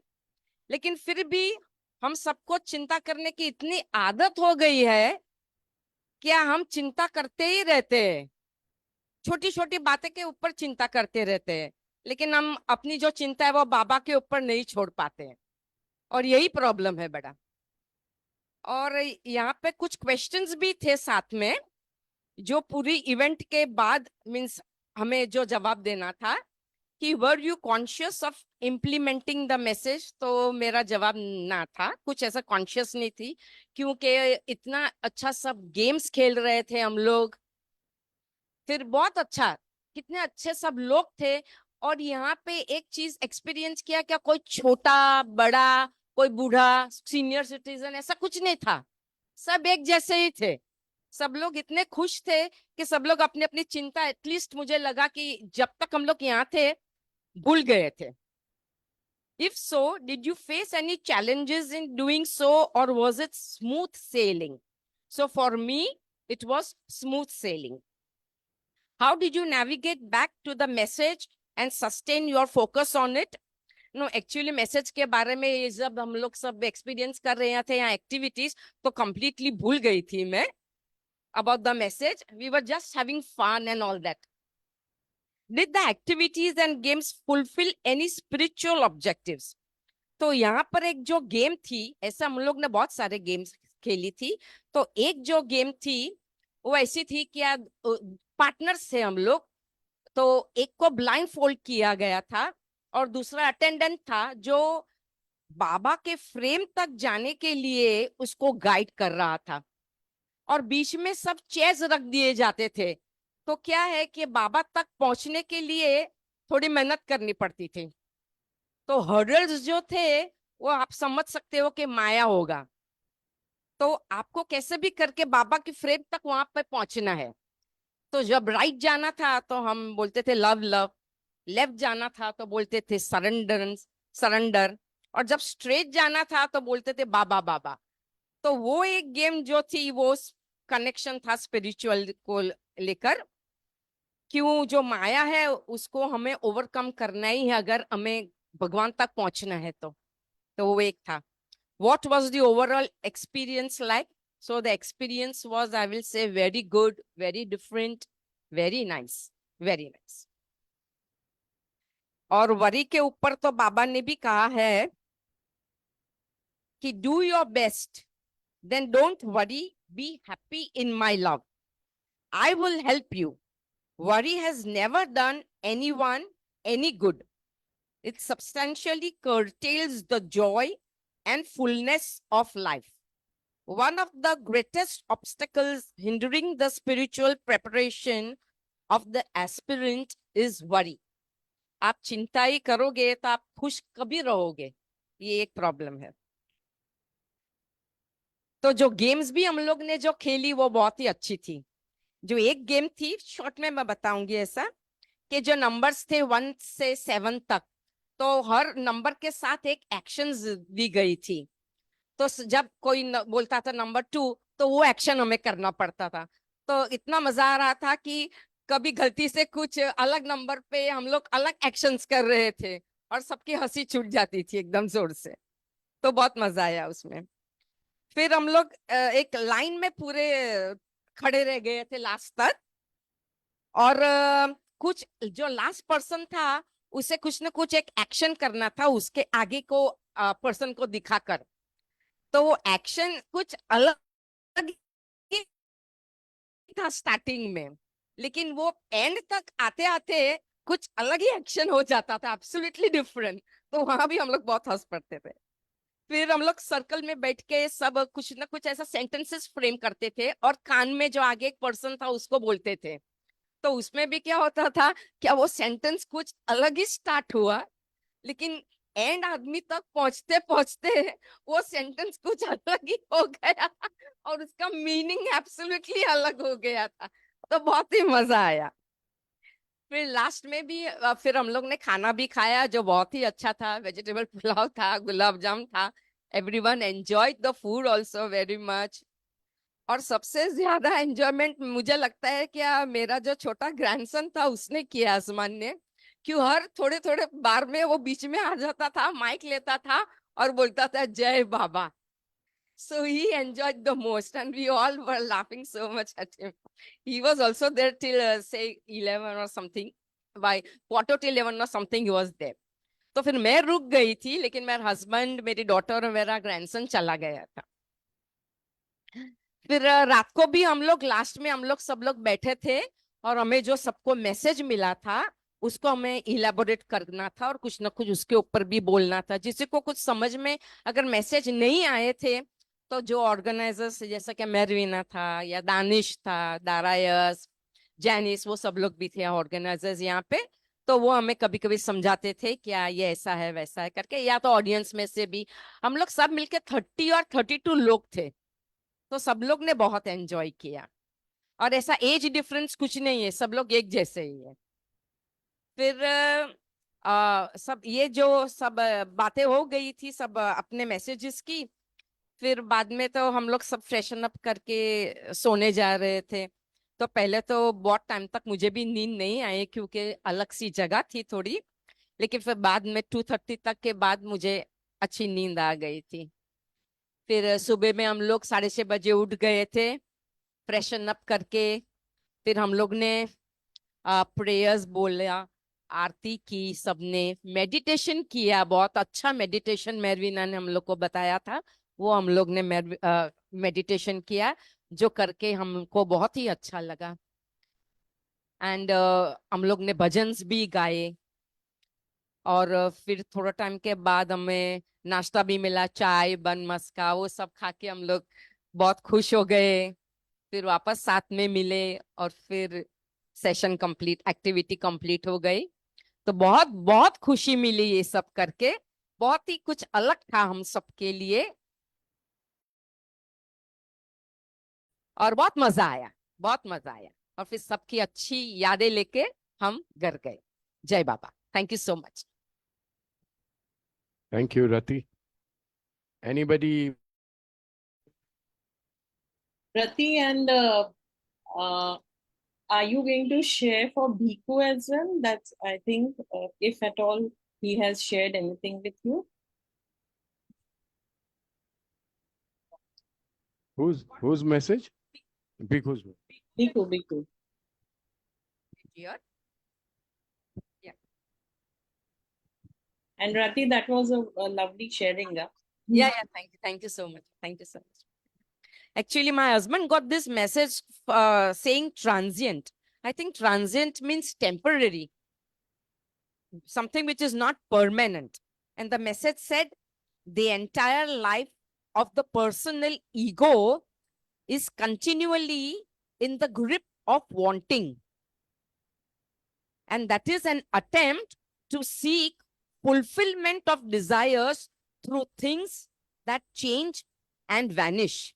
लेकिन फिर भी हम सबको चिंता करने की इतनी आदत हो गई है, क्या हम चिंता करते ही रहते हैं, छोटी छोटी बातें के ऊपर चिंता करते रहते हैं, लेकिन हम अपनी जो चिंता है वो बाबा के ऊपर नहीं छोड़ पाते हैं, और यही प्रॉब्लम है बड़ा। और यहाँ पे कुछ क्वेश्चंस भी थे साथ में जो पूरी इवेंट के बाद मीन्स हमें जो जवाब देना था कि were you conscious of implementing the message. तो मेरा जवाब ना था, कुछ ऐसा कॉन्शियस नहीं थी, क्योंकि इतना अच्छा सब गेम्स खेल रहे थे हम लोग, फिर बहुत अच्छा, कितने अच्छे सब लोग थे। और यहाँ पे एक चीज एक्सपीरियंस किया, क्या कोई छोटा बड़ा, कोई बूढ़ा, सीनियर सिटीजन, ऐसा कुछ नहीं था, सब एक जैसे ही थे। सब लोग इतने खुश थे कि सब लोग अपनी अपनी चिंता, एटलीस्ट मुझे लगा कि जब तक हम लोग यहाँ थे भूल गए थे। If so, did you face any challenges in doing so, or was it smooth sailing? So for me, it was smooth sailing. How did you navigate back to the message and sustain your focus on it? No, actually message के बारे में जब हम लोग सब experience कर रहे थे यहाँ activities, तो completely भूल गई थी मैं about the message. We were just having fun and all that. Did the activities and games fulfill any spiritual objectives? तो यहाँ पर एक जो गेम थी, ऐसा हम लोग ने बहुत सारे गेम्स खेली थी। तो एक जो गेम थी वो ऐसी थी कि पार्टनर्स थे हम लोग। तो एक को ब्लाइंड फोल्ड किया गया था और दूसरा अटेंडेंट था जो बाबा के फ्रेम तक जाने के लिए उसको गाइड कर रहा था, और बीच में सब चेयर्स रख दिए जाते थे। तो क्या है कि बाबा तक पहुंचने के लिए थोड़ी मेहनत करनी पड़ती थी। तो हर्डल्स जो थे वो आप समझ सकते हो कि माया होगा। तो आपको कैसे भी करके बाबा की फ्रेम तक वहां पे पहुंचना है। तो जब राइट जाना था तो हम बोलते थे लव लव, लेफ्ट जाना था तो बोलते थे सरेंडर सरेंडर, और जब स्ट्रेट जाना था तो बोलते थे बाबा बाबा। तो वो एक गेम जो थी वो कनेक्शन था स्पिरिचुअल को लेकर। क्यों जो माया है उसको हमें ओवरकम करना ही है अगर हमें भगवान तक पहुंचना है। तो वो एक था। What was the overall experience like? So the experience was, I will say, very good, very different, very nice, very nice. और वरी के ऊपर तो बाबा ने भी कहा है कि do your best, then don't worry, be happy in my love. I will help you. Worry has never done anyone any good. It substantially curtails the joy and fullness of life. One of the greatest obstacles hindering the spiritual preparation of the aspirant is worry. आप चिंता ही करोगे तो आप खुश कभी रहोगे, ये एक प्रॉब्लम है। तो जो गेम्स भी हम लोग ने जो खेली वो बहुत ही अच्छी थी। जो एक गेम थी शॉर्ट में मैं बताऊंगी ऐसा कि जो नंबर्स थे 1 से 7 तक, तो हर नंबर के साथ एक एक्शंस दी गई थी। तो जब कोई बोलता था नंबर 2 तो वो एक्शन हमें करना पड़ता था। तो इतना मजा आ रहा था कि कभी गलती से कुछ अलग नंबर पे हम लोग अलग एक्शंस कर रहे थे और सबकी हंसी छूट जाती थी एकदम जोर से। तो बहुत मजा आया उसमें। फिर हम लोग एक लाइन में पूरे खड़े रह गए थे लास्ट तक, और कुछ जो लास्ट पर्सन था उसे कुछ ना कुछ एक एक्शन करना था उसके आगे को पर्सन को दिखाकर। तो वो एक्शन कुछ अलग ही था स्टार्टिंग में, लेकिन वो एंड तक आते आते कुछ अलग ही एक्शन हो जाता था, एब्सोल्युटली डिफरेंट। तो वहां भी हम लोग बहुत हंस पड़ते थे। फिर हम लोग सर्कल में बैठ के सब कुछ ना कुछ ऐसा सेंटेंसेस फ्रेम करते थे और कान में जो आगे एक पर्सन था उसको बोलते थे। तो उसमें भी क्या होता था, क्या वो सेंटेंस कुछ अलग ही स्टार्ट हुआ, लेकिन एंड आदमी तक पहुंचते पहुंचते वो सेंटेंस कुछ अलग ही हो गया और उसका मीनिंग एब्सोल्युटली अलग हो गया था। तो बहुत ही मजा आया। फिर लास्ट में भी फिर हम लोग ने खाना भी खाया जो बहुत ही अच्छा था। वेजिटेबल पुलाव था, गुलाब जामुन था। Everyone enjoyed the food also very much. और सबसे ज्यादा एंजॉयमेंट मुझे लगता है कि मेरा जो छोटा ग्रैंडसन था उसने किया, आसमान ने। क्यों हर थोड़े थोड़े बार में वो बीच में आ जाता था, माइक लेता था और बोलता था जय बाबा। So he enjoyed the most and we all were laughing so much at him. He was also there till say 11 or something. By quarter to 11 or something he was there. तो फिर मैं रुक गई थी, लेकिन मेरा हस्बैंड, मेरी daughter और मेरा ग्रैंडसन चला गया था। फिर रात को भी हम लोग लास्ट में हम लोग सब लोग बैठे थे और हमें जो सबको मैसेज मिला था उसको हमें इलेबोरेट करना था और कुछ ना कुछ उसके ऊपर भी बोलना था। जिसे को कुछ समझ में अगर मैसेज नहीं आए थे तो जो ऑर्गेनाइजर्स जैसा कि मेरवीना था या दानिश था, दारायस, जैनिस, वो सब लोग भी थे ऑर्गेनाइजर्स यहाँ पे। तो वो हमें कभी कभी समझाते थे क्या ये ऐसा है वैसा है करके, या तो ऑडियंस में से भी हम लोग सब मिलके 30 और 32 लोग थे। तो सब लोग ने बहुत एंजॉय किया और ऐसा एज डिफरेंस कुछ नहीं है, सब लोग एक जैसे ही है। फिर सब ये जो सब बातें हो गई थी सब अपने मैसेजेस की। फिर बाद में तो हम लोग सब फ्रेशन अप करके सोने जा रहे थे। तो पहले तो बहुत टाइम तक मुझे भी नींद नहीं आई क्योंकि अलग सी जगह थी थोड़ी, लेकिन फिर बाद में 2:30 तक के बाद मुझे अच्छी नींद आ गई थी। फिर सुबह में हम लोग 6:30 बजे उठ गए थे फ्रेशन अप करके। फिर हम लोग ने प्रेयर्स बोला, आरती की, सबने मेडिटेशन किया। बहुत अच्छा मेडिटेशन मेरवीना ने हम लोग को बताया था, वो हम लोग ने मेडिटेशन किया, जो करके हमको बहुत ही अच्छा लगा। एंड हम लोग ने भजन्स भी गाए, और फिर थोड़ा टाइम के बाद हमें नाश्ता भी मिला, चाय बन मस्का वो सब खा के हम लोग बहुत खुश हो गए। फिर वापस साथ में मिले, और फिर सेशन कंप्लीट, एक्टिविटी कंप्लीट हो गई। तो बहुत बहुत खुशी मिली ये सब करके, बहुत ही कुछ अलग था हम सबके लिए, और बहुत मजा आया, बहुत मजा आया। और फिर सबकी अच्छी यादें लेके हम घर गए। Jai Baba, thank you so much. Thank you, Rati. Anybody? Rati, and are you going to share for Bhiku as well? That's, I think, if at all he has shared anything with you. Whose message? Bhiku's. Bhiku. Here. Yeah. And Rati, that was a lovely sharing. Yeah, thank you so much, thank you so much. Actually, my husband got this message saying transient. I think transient means temporary, something which is not permanent. And the message said the entire life of the personal ego is continually in the grip of wanting. And that is an attempt to seek fulfillment of desires through things that change and vanish.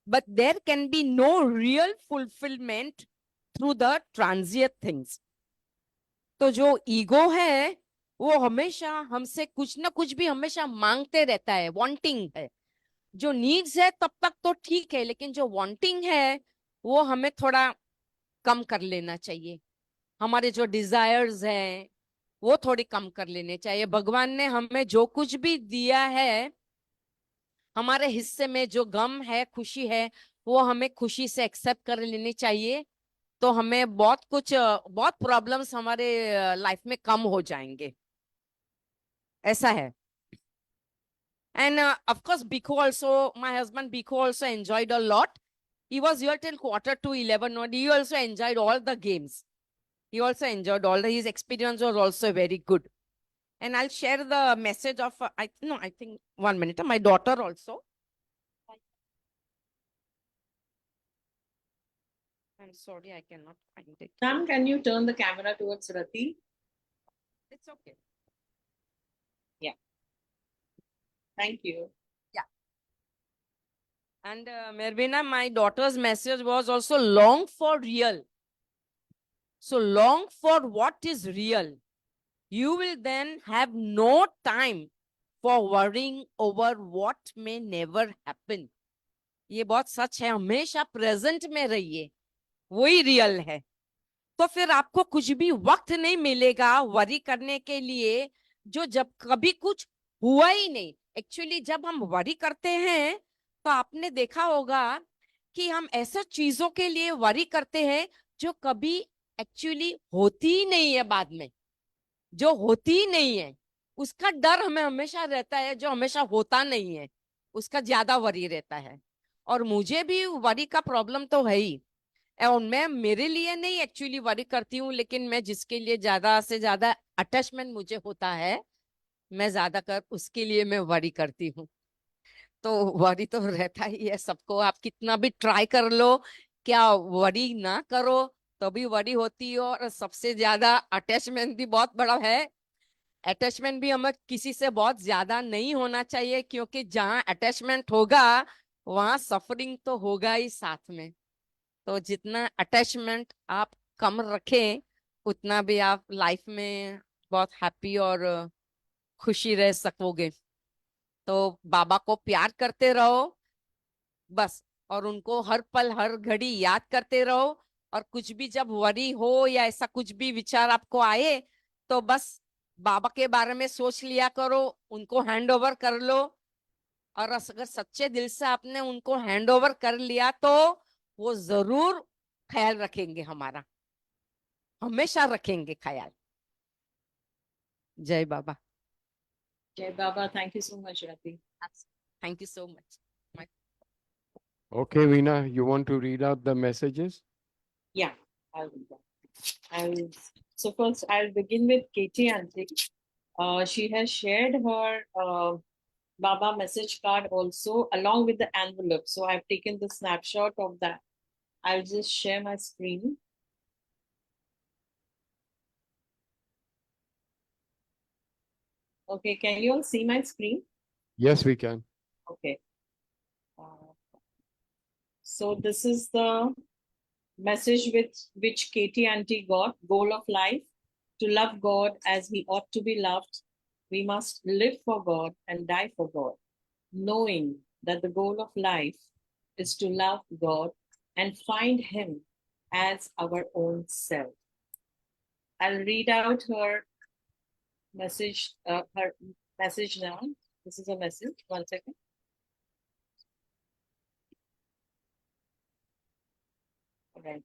But there can be no real fulfillment through the transient things. तो जो ego है वो हमेशा हमसे कुछ ना कुछ भी हमेशा मांगते रहता है, वांटिंग है। जो नीड्स है तब तक तो ठीक है, लेकिन जो वांटिंग है वो हमें थोड़ा कम कर लेना चाहिए। हमारे जो डिजायर्स हैं वो थोड़ी कम कर लेने चाहिए। भगवान ने हमें जो कुछ भी दिया है, हमारे हिस्से में जो गम है, खुशी है, वो हमें खुशी से एक्सेप्ट कर लेनी चाहिए। तो हमें बहुत कुछ, बहुत प्रॉब्लम्स हमारे लाइफ में कम हो जाएंगे, ऐसा है। And of course, Bhikkhu also, my husband Bhikkhu also enjoyed a lot. He was here till 11:45, and he also enjoyed all the games. He also enjoyed all his experience was also very good. And I'll share the message of, I think 1 minute, my daughter also. I'm sorry, I cannot find it. Sam, can you turn the camera towards Rati? It's okay. Thank you. And Mervina, my daughter's message was also long for real. So long for what is real. You will then have no time for worrying over what may never happen. ये बहुत सच है, हमेशा present में रहिए, वही real है। तो फिर आपको कुछ भी वक्त नहीं मिलेगा वरी करने के लिए, जो जब कभी कुछ हुआ ही नहीं। एक्चुअली जब हम वरी करते हैं तो आपने देखा होगा कि हम ऐसा चीजों के लिए वरी करते हैं जो कभी एक्चुअली होती ही नहीं है, बाद में जो होती ही नहीं है उसका डर हमें हमेशा रहता है, जो हमेशा होता नहीं है उसका ज्यादा वरी रहता है। और मुझे भी वरी का प्रॉब्लम तो है ही, और मैं मेरे लिए नहीं एक्चुअली वरी करती हूँ, लेकिन मैं जिसके लिए ज्यादा से ज्यादा अटैचमेंट मुझे होता है, मैं ज्यादा कर उसके लिए मैं वरी करती हूँ। तो वरी तो रहता ही है सबको, आप कितना भी ट्राई कर लो, क्या वरी ना करो तो भी वरी होती है। और सबसे ज्यादा अटैचमेंट भी बहुत बड़ा है। अटैचमेंट भी हमें किसी से बहुत ज्यादा नहीं होना चाहिए, क्योंकि जहाँ अटैचमेंट होगा वहां सफरिंग तो होगा ही साथ में। तो जितना अटैचमेंट आप कम रखें, उतना भी आप लाइफ में बहुत हैप्पी और खुशी रह सकोगे। तो बाबा को प्यार करते रहो बस, और उनको हर पल हर घड़ी याद करते रहो। और कुछ भी जब वरी हो या ऐसा कुछ भी विचार आपको आए, तो बस बाबा के बारे में सोच लिया करो, उनको हैंड ओवर कर लो। और अगर सच्चे दिल से आपने उनको हैंड ओवर कर लिया तो वो जरूर ख्याल रखेंगे हमारा, हमेशा रखेंगे ख्याल। जय बाबा। Jai Baba, thank you so much, Rati. Thank you so much. Okay, Veena, you want to read out the messages? Yeah, I'll do that. So first I'll begin with Katie Auntie. She has shared her Baba message card also along with the envelope. So I've taken the snapshot of that. I'll just share my screen. Okay, can you all see my screen? Yes, we can. Okay. So this is the message which Katie Auntie got. Goal of life: to love God as He ought to be loved. We must live for God and die for God, knowing that the goal of life is to love God and find Him as our own self. I'll read out her message now. This is a message. 1 second. All right.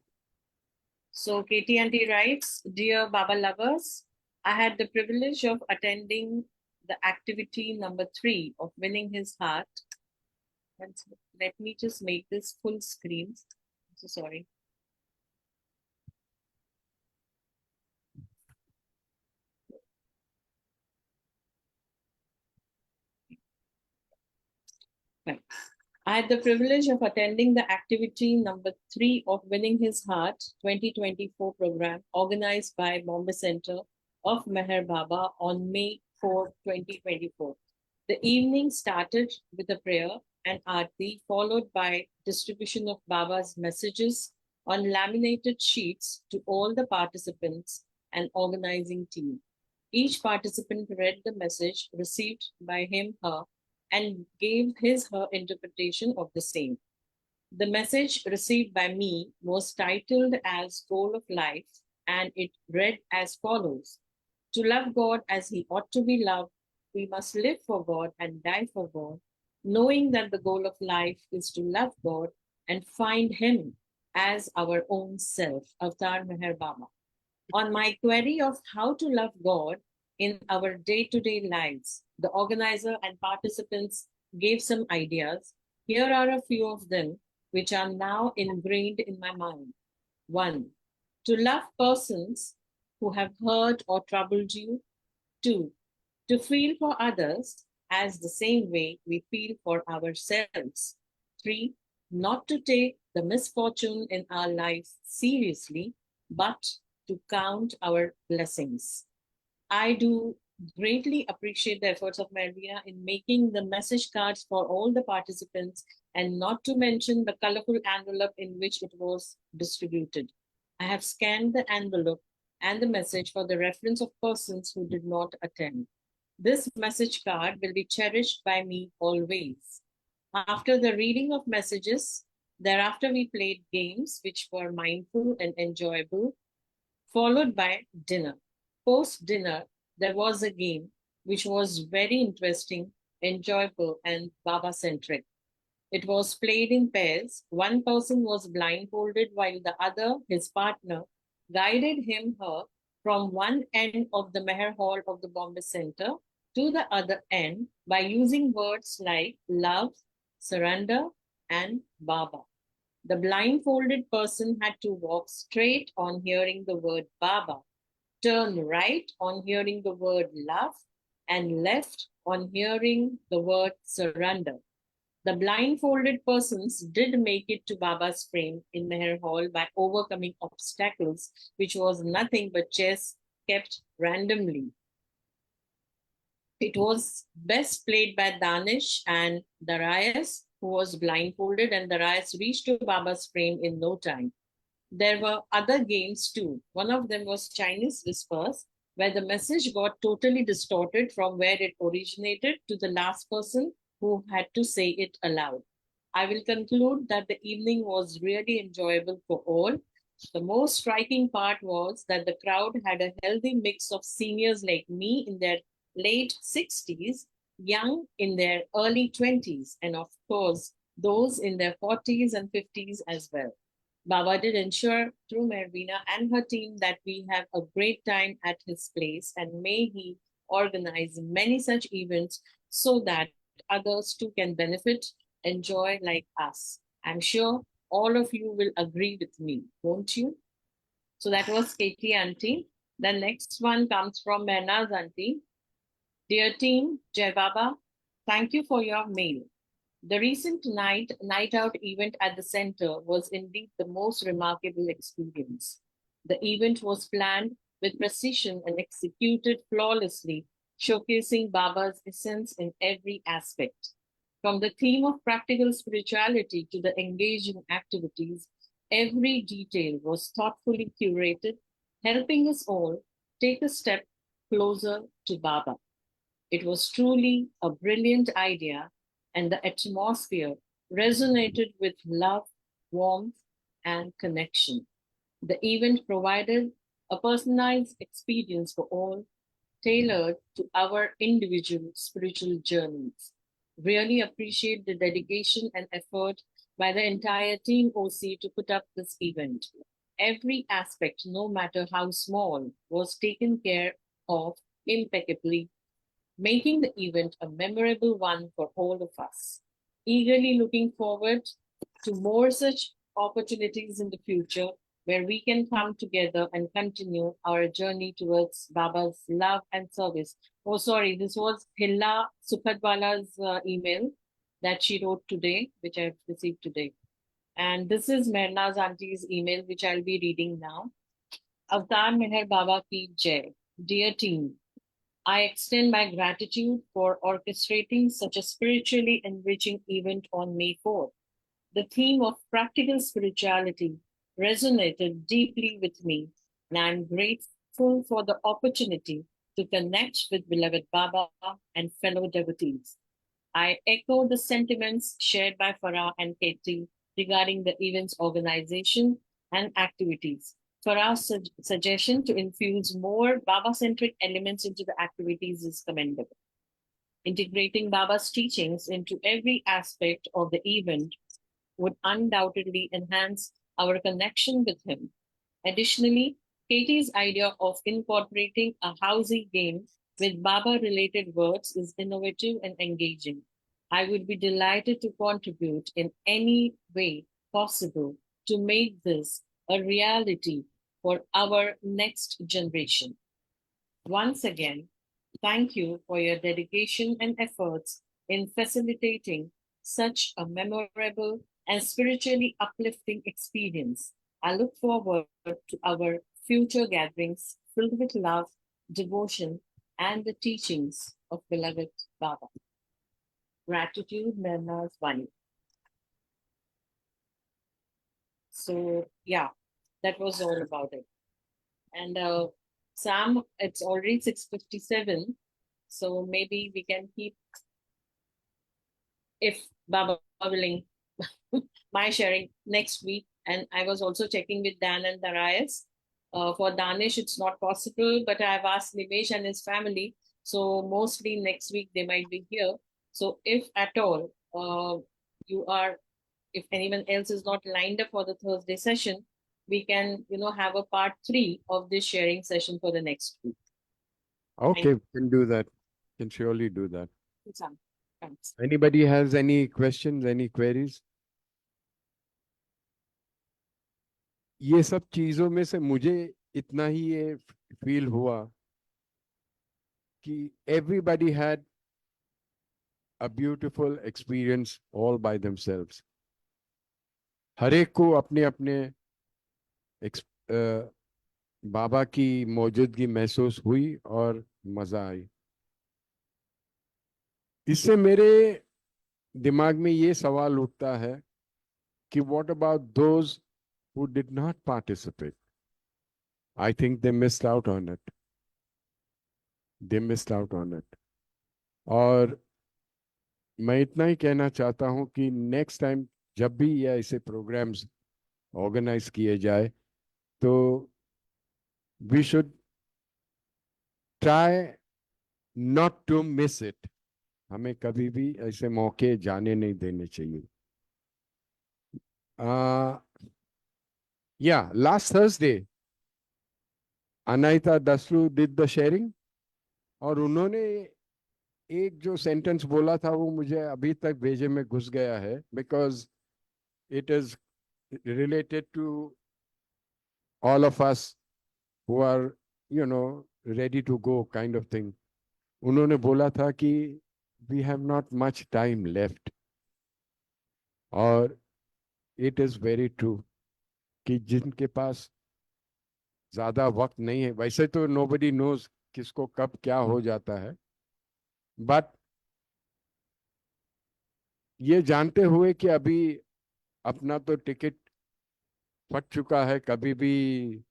So Katie Auntie writes, Dear Baba lovers, I had the privilege of attending the activity number 3 of winning his heart. Let me just make this full screen. I'm so sorry. Right. I had the privilege of attending the activity number 3 of Winning His Heart 2024 program organized by Bombay Center of Meher Baba on May 4, 2024. The evening started with a prayer and aarti, followed by distribution of Baba's messages on laminated sheets to all the participants and organizing team. Each participant read the message received by him, her, and gave her interpretation of the same. The message received by me was titled as Goal of Life, and it read as follows: To love God as He ought to be loved, we must live for God and die for God, knowing that the goal of life is to love God and find Him as our own self. Avatar Meher Baba. On my query of how to love God in our day-to-day lives, the organizer and participants gave some ideas. Here are a few of them which are now ingrained in my mind. 1. To love persons who have hurt or troubled you. 2. To feel for others as the same way we feel for ourselves. 3. Not to take the misfortune in our lives seriously, but to count our blessings. I do greatly appreciate the efforts of Melvina in making the message cards for all the participants, and not to mention the colorful envelope in which it was distributed. I have scanned the envelope and the message for the reference of persons who did not attend. This message card will be cherished by me always. After the reading of messages, thereafter we played games which were mindful and enjoyable, followed by dinner. Post dinner, there was a game which was very interesting, enjoyable, and Baba centric. It was played in pairs. One person was blindfolded while the other, his partner, guided him, her, from one end of the Meher Hall of the Bombay Center to the other end by using words like love, surrender, and Baba. The blindfolded person had to walk straight on hearing the word Baba, turn right on hearing the word love, and left on hearing the word surrender. The blindfolded persons did make it to Baba's frame in Meher Hall by overcoming obstacles, which was nothing but chess kept randomly. It was best played by Danish and Darius, who was blindfolded, and Darius reached to Baba's frame in no time. There were other games too. One of them was Chinese whispers, where the message got totally distorted from where it originated to the last person who had to say it aloud. I will conclude that the evening was really enjoyable for all. The most striking part was that the crowd had a healthy mix of seniors like me in their late 60s, young in their early 20s, and of course, those in their 40s and 50s as well. Baba did ensure through Mervina and her team that we have a great time at his place, and may he organize many such events so that others too can benefit, enjoy like us. I'm sure all of you will agree with me, won't you? So that was Katie auntie. The next one comes from Mehrnaz auntie. Dear team, Jai Baba, thank you for your mail. The recent night out event at the center was indeed the most remarkable experience. The event was planned with precision and executed flawlessly, showcasing Baba's essence in every aspect. From the theme of practical spirituality to the engaging activities, every detail was thoughtfully curated, helping us all take a step closer to Baba. It was truly a brilliant idea, and the atmosphere resonated with love, warmth, and connection. The event provided a personalized experience for all, tailored to our individual spiritual journeys. Really appreciate the dedication and effort by the entire Team OC to put up this event. Every aspect, no matter how small, was taken care of impeccably, making the event a memorable one for all of us. Eagerly looking forward to more such opportunities in the future where we can come together and continue our journey towards Baba's love and service. Oh, sorry, this was Hilla Sukhadwala's email that she wrote today, which I've received today. And this is Mehrnaz auntie's email, which I'll be reading now. Avatar Meher Baba Ki Jai. Dear team, I extend my gratitude for orchestrating such a spiritually enriching event on May 4th. The theme of practical spirituality resonated deeply with me, and I'm grateful for the opportunity to connect with beloved Baba and fellow devotees. I echo the sentiments shared by Farah and Katie regarding the event's organization and activities. Farah's suggestion to infuse more Baba-centric elements into the activities is commendable. Integrating Baba's teachings into every aspect of the event would undoubtedly enhance our connection with him. Additionally, Katie's idea of incorporating a housey game with Baba-related words is innovative and engaging. I would be delighted to contribute in any way possible to make this a reality for our next generation. Once again, thank you for your dedication and efforts in facilitating such a memorable and spiritually uplifting experience. I look forward to our future gatherings filled with love, devotion, and the teachings of beloved Baba. Gratitude, Mehrnaz Vani. So, yeah, that was all about it. And Sam, it's already 6:57, so maybe we can keep, if Baba willing, my sharing next week. And I was also checking with Dan and Darius. For Danish, it's not possible, but I've asked Nimesh and his family. So mostly next week they might be here. So if at all you are, if anyone else is not lined up for the Thursday session, we can, have a part 3 of this sharing session for the next week. Okay, we can do that. Can surely do that. Sam, thanks. Anybody has any questions, any queries? ये सब चीजों में से मुझे इतना ही ये feel हुआ कि everybody had a beautiful experience all by themselves. हर एक को अपने अपने बाबा की मौजूदगी महसूस हुई और मजा आई. इससे मेरे दिमाग में ये सवाल उठता है कि what about those who did not participate? I think they missed out on it. They missed out on it. और मैं इतना ही कहना चाहता हूं कि नेक्स्ट टाइम जब भी ये ऐसे प्रोग्राम्स ऑर्गेनाइज किए जाए तो we should try not to miss it. हमें कभी भी ऐसे मौके जाने नहीं देने चाहिए. Yeah, last Thursday, Anaita Dasru did the sharing और उन्होंने एक जो सेंटेंस बोला था वो मुझे अभी तक भेजे में घुस गया है. Because it is related to all of us who are, ready to go kind of thing. उन्होंने बोला था कि we have not much time left. और it is very true कि जिनके पास ज्यादा वक्त नहीं है, वैसे तो nobody knows किसको कब क्या हो जाता है, बट ये जानते हुए कि अभी अपना तो टिकट फट चुका है, कभी भी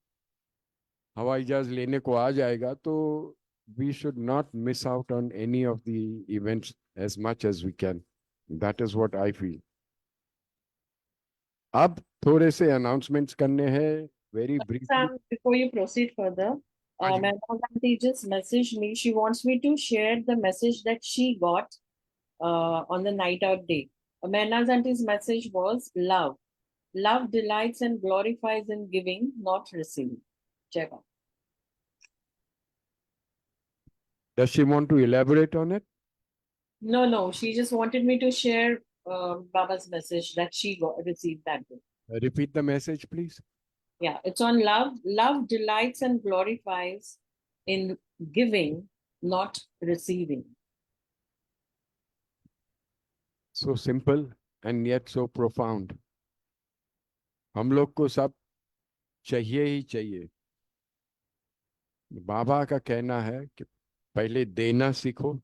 हवाई जहाज लेने को आ जाएगा, तो we should not miss out on any of the events as much as we can. That is what I feel. अब थोड़े से announcements करने हैं very briefly. Sam, before you proceed further, हाँ जी। Madam Aunty just messaged me. She wants me to share the message that she got on the night out day. Madam Auntie's message was love. Love delights and glorifies in giving, not receiving. Check out. Does she want to elaborate on it? No, she just wanted me to share Baba's message that she received that day. Repeat the message, please. Yeah, it's on love. Love delights and glorifies in giving, not receiving. So simple and yet so profound. हम लोग को सब चाहिए ही चाहिए. बाबा का कहना है कि पहले देना सीखो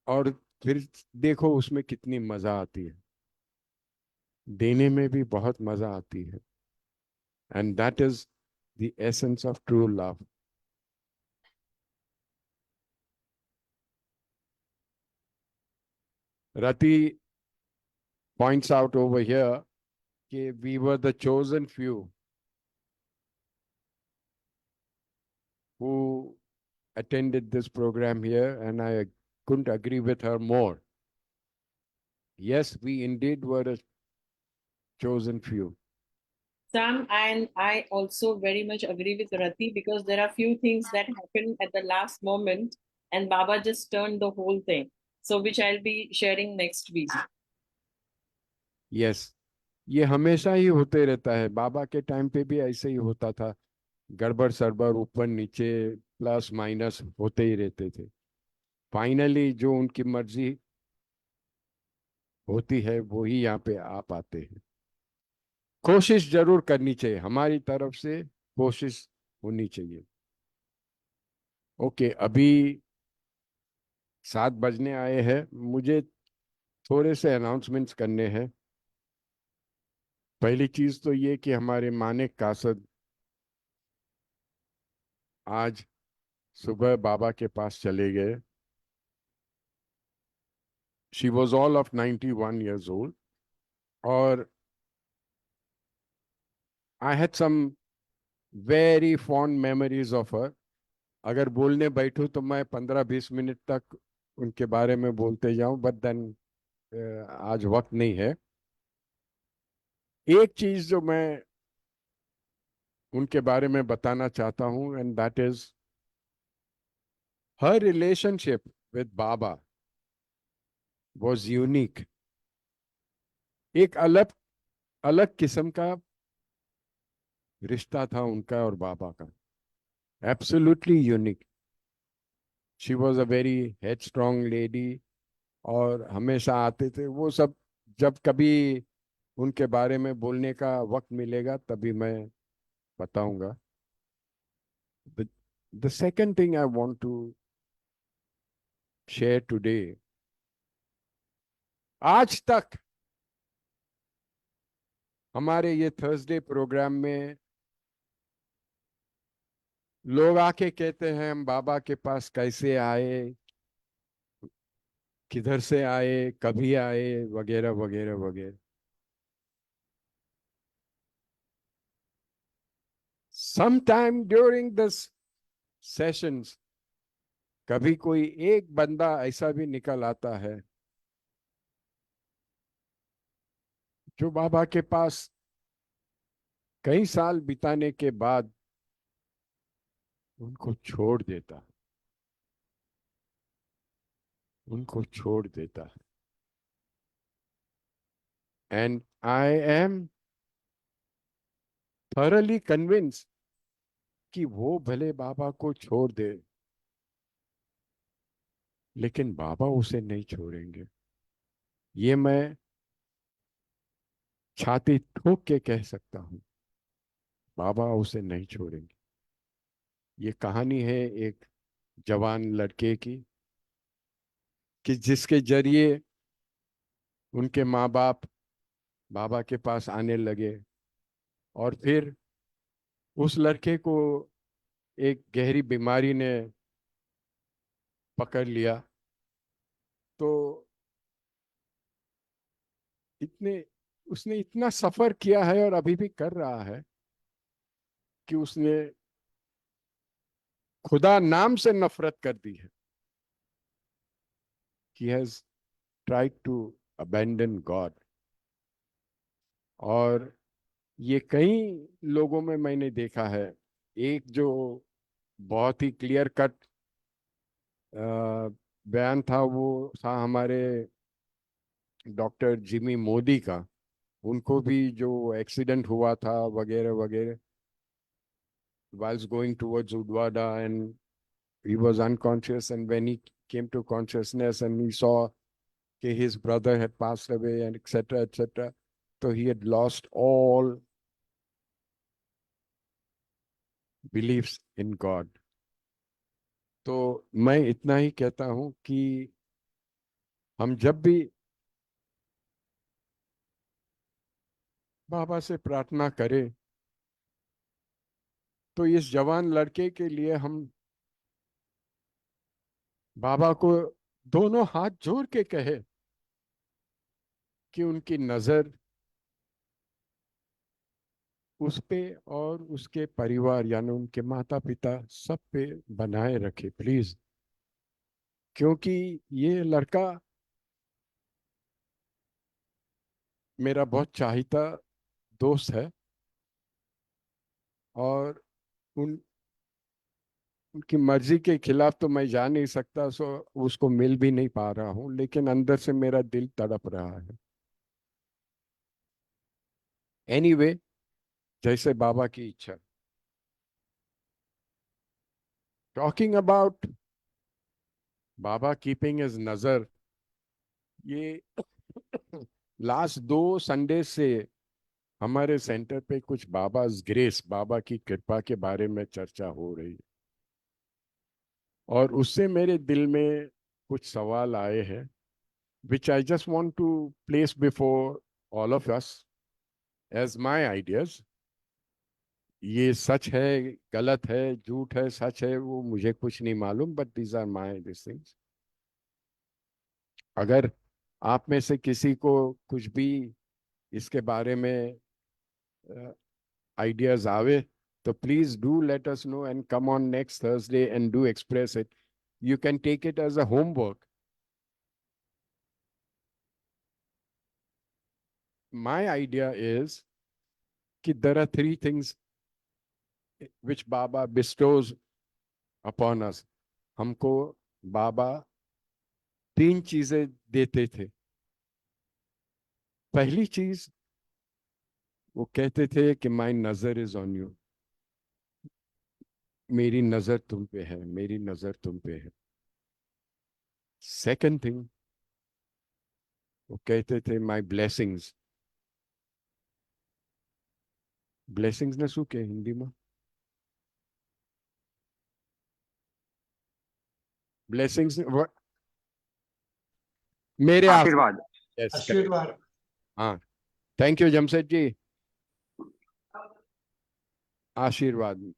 और फिर देखो उसमें कितनी मजा आती है. देने में भी बहुत मजा आती है. And that is the essence of true love. Rati points out over here that we were the chosen few who attended this program here, and I couldn't agree with her more. Yes, we indeed were a chosen few. Sam, and I also very much agree with Rati because there are few things that happened at the last moment and Baba just turned the whole thing. So which I'll be sharing next week. Yes, ये हमेशा ही होते रहता है. बाबा के time पे भी ऐसे ही होता था. गड़बड़ सड़बड़ ऊपर नीचे प्लस माइनस होते ही रहते थे. फाइनली जो उनकी मर्जी होती है वो ही यहाँ पे आ पाते हैं. कोशिश जरूर करनी चाहिए, हमारी तरफ से कोशिश होनी चाहिए. ओके, अभी 7 बजने आए हैं. मुझे थोड़े से अनाउंसमेंट्स करने हैं. पहली चीज तो ये कि हमारे मानिक कासद आज सुबह बाबा के पास चले गए. She was all of 91 years old. और I had some very fond memories of her. अगर बोलने बैठूं तो मैं 15-20 मिनट तक उनके बारे में बोलते जाऊं, बट देन आज वक्त नहीं है. एक चीज जो मैं उनके बारे में बताना चाहता हूं, and that is her relationship with Baba was unique. एक अलग अलग किस्म का रिश्ता था उनका और बाबा का. Absolutely unique. She was a very headstrong lady और हमेशा आते थे. वो सब जब कभी उनके बारे में बोलने का वक्त मिलेगा तभी मैं बताऊंगा. The second thing I want to share today, आज तक हमारे ये थर्सडे प्रोग्राम में लोग आके कहते हैं हम बाबा के पास कैसे आए, किधर से आए, कभी आए, वगैरह वगैरह वगैरह. Sometime during this sessions, कभी कोई एक बंदा ऐसा भी निकल आता है जो बाबा के पास कई साल बिताने के बाद उनको छोड़ देता है. उनको छोड़ देता है. And I am thoroughly convinced कि वो भले बाबा को छोड़ दे, लेकिन बाबा उसे नहीं छोड़ेंगे। ये मैं छाती ठोक के कह सकता हूं, बाबा उसे नहीं छोड़ेंगे। ये कहानी है एक जवान लड़के की, कि जिसके जरिए उनके माँ बाप बाबा के पास आने लगे, और फिर उस लड़के को एक गहरी बीमारी ने पकड़ लिया। तो इतने उसने इतना सफर किया है और अभी भी कर रहा है कि उसने खुदा नाम से नफरत कर दी है। He has tried to abandon God. और ये कई लोगों में मैंने देखा है। एक जो बहुत ही क्लियर कट बयान था, वो था हमारे डॉक्टर जिमी मोदी का। उनको भी जो एक्सीडेंट हुआ था वगैरह वगैरह, whilst going towards Udwada, and he was unconscious, and when he came to consciousness and he saw that his brother had passed away and etc etc, so he had lost all beliefs in God. तो मैं इतना ही कहता हूं कि हम जब भी बाबा से प्रार्थना करें, तो इस जवान लड़के के लिए हम बाबा को दोनों हाथ जोड़ के कहे कि उनकी नजर उस पे और उसके परिवार यानी उनके माता पिता सब पे बनाए रखे प्लीज। क्योंकि ये लड़का मेरा बहुत चाहता दोस्त है, और उन उनकी मर्जी के खिलाफ तो मैं जा नहीं सकता, सो उसको मिल भी नहीं पा रहा हूं, लेकिन अंदर से मेरा दिल तड़प रहा है। एनीवे, जैसे बाबा की इच्छा। Talking about Baba keeping his नजर, ये लास्ट 2 संडे से हमारे सेंटर पे कुछ बाबा's ग्रेस, बाबा की कृपा के बारे में चर्चा हो रही है, और उससे मेरे दिल में कुछ सवाल आए हैं which I just want to place before all of us as my ideas. ये सच है, गलत है, झूठ है, सच है, वो मुझे कुछ नहीं मालूम, but these are my these things. अगर आप में से किसी को कुछ भी इसके बारे में ideas आवे, तो please do let us know and come on next Thursday and do express it. You can take it as a homework. My idea is that there are 3 things which Baba bestows upon us. हमको बाबा 3 चीजें देते थे। पहली चीज वो कहते थे कि माय नजर इज ऑन यू, मेरी नजर तुम पे है, मेरी नजर तुम पे है। सेकंड थिंग वो कहते थे माय ब्लेसिंग्स, ब्लेसिंग्स ने શું કે हिंदी में? ब्लेसिंग्स मेरे आशीर्वाद। यस, आशीर्वाद। हाँ, थैंक यू जमशेद जी। आशीर्वाद,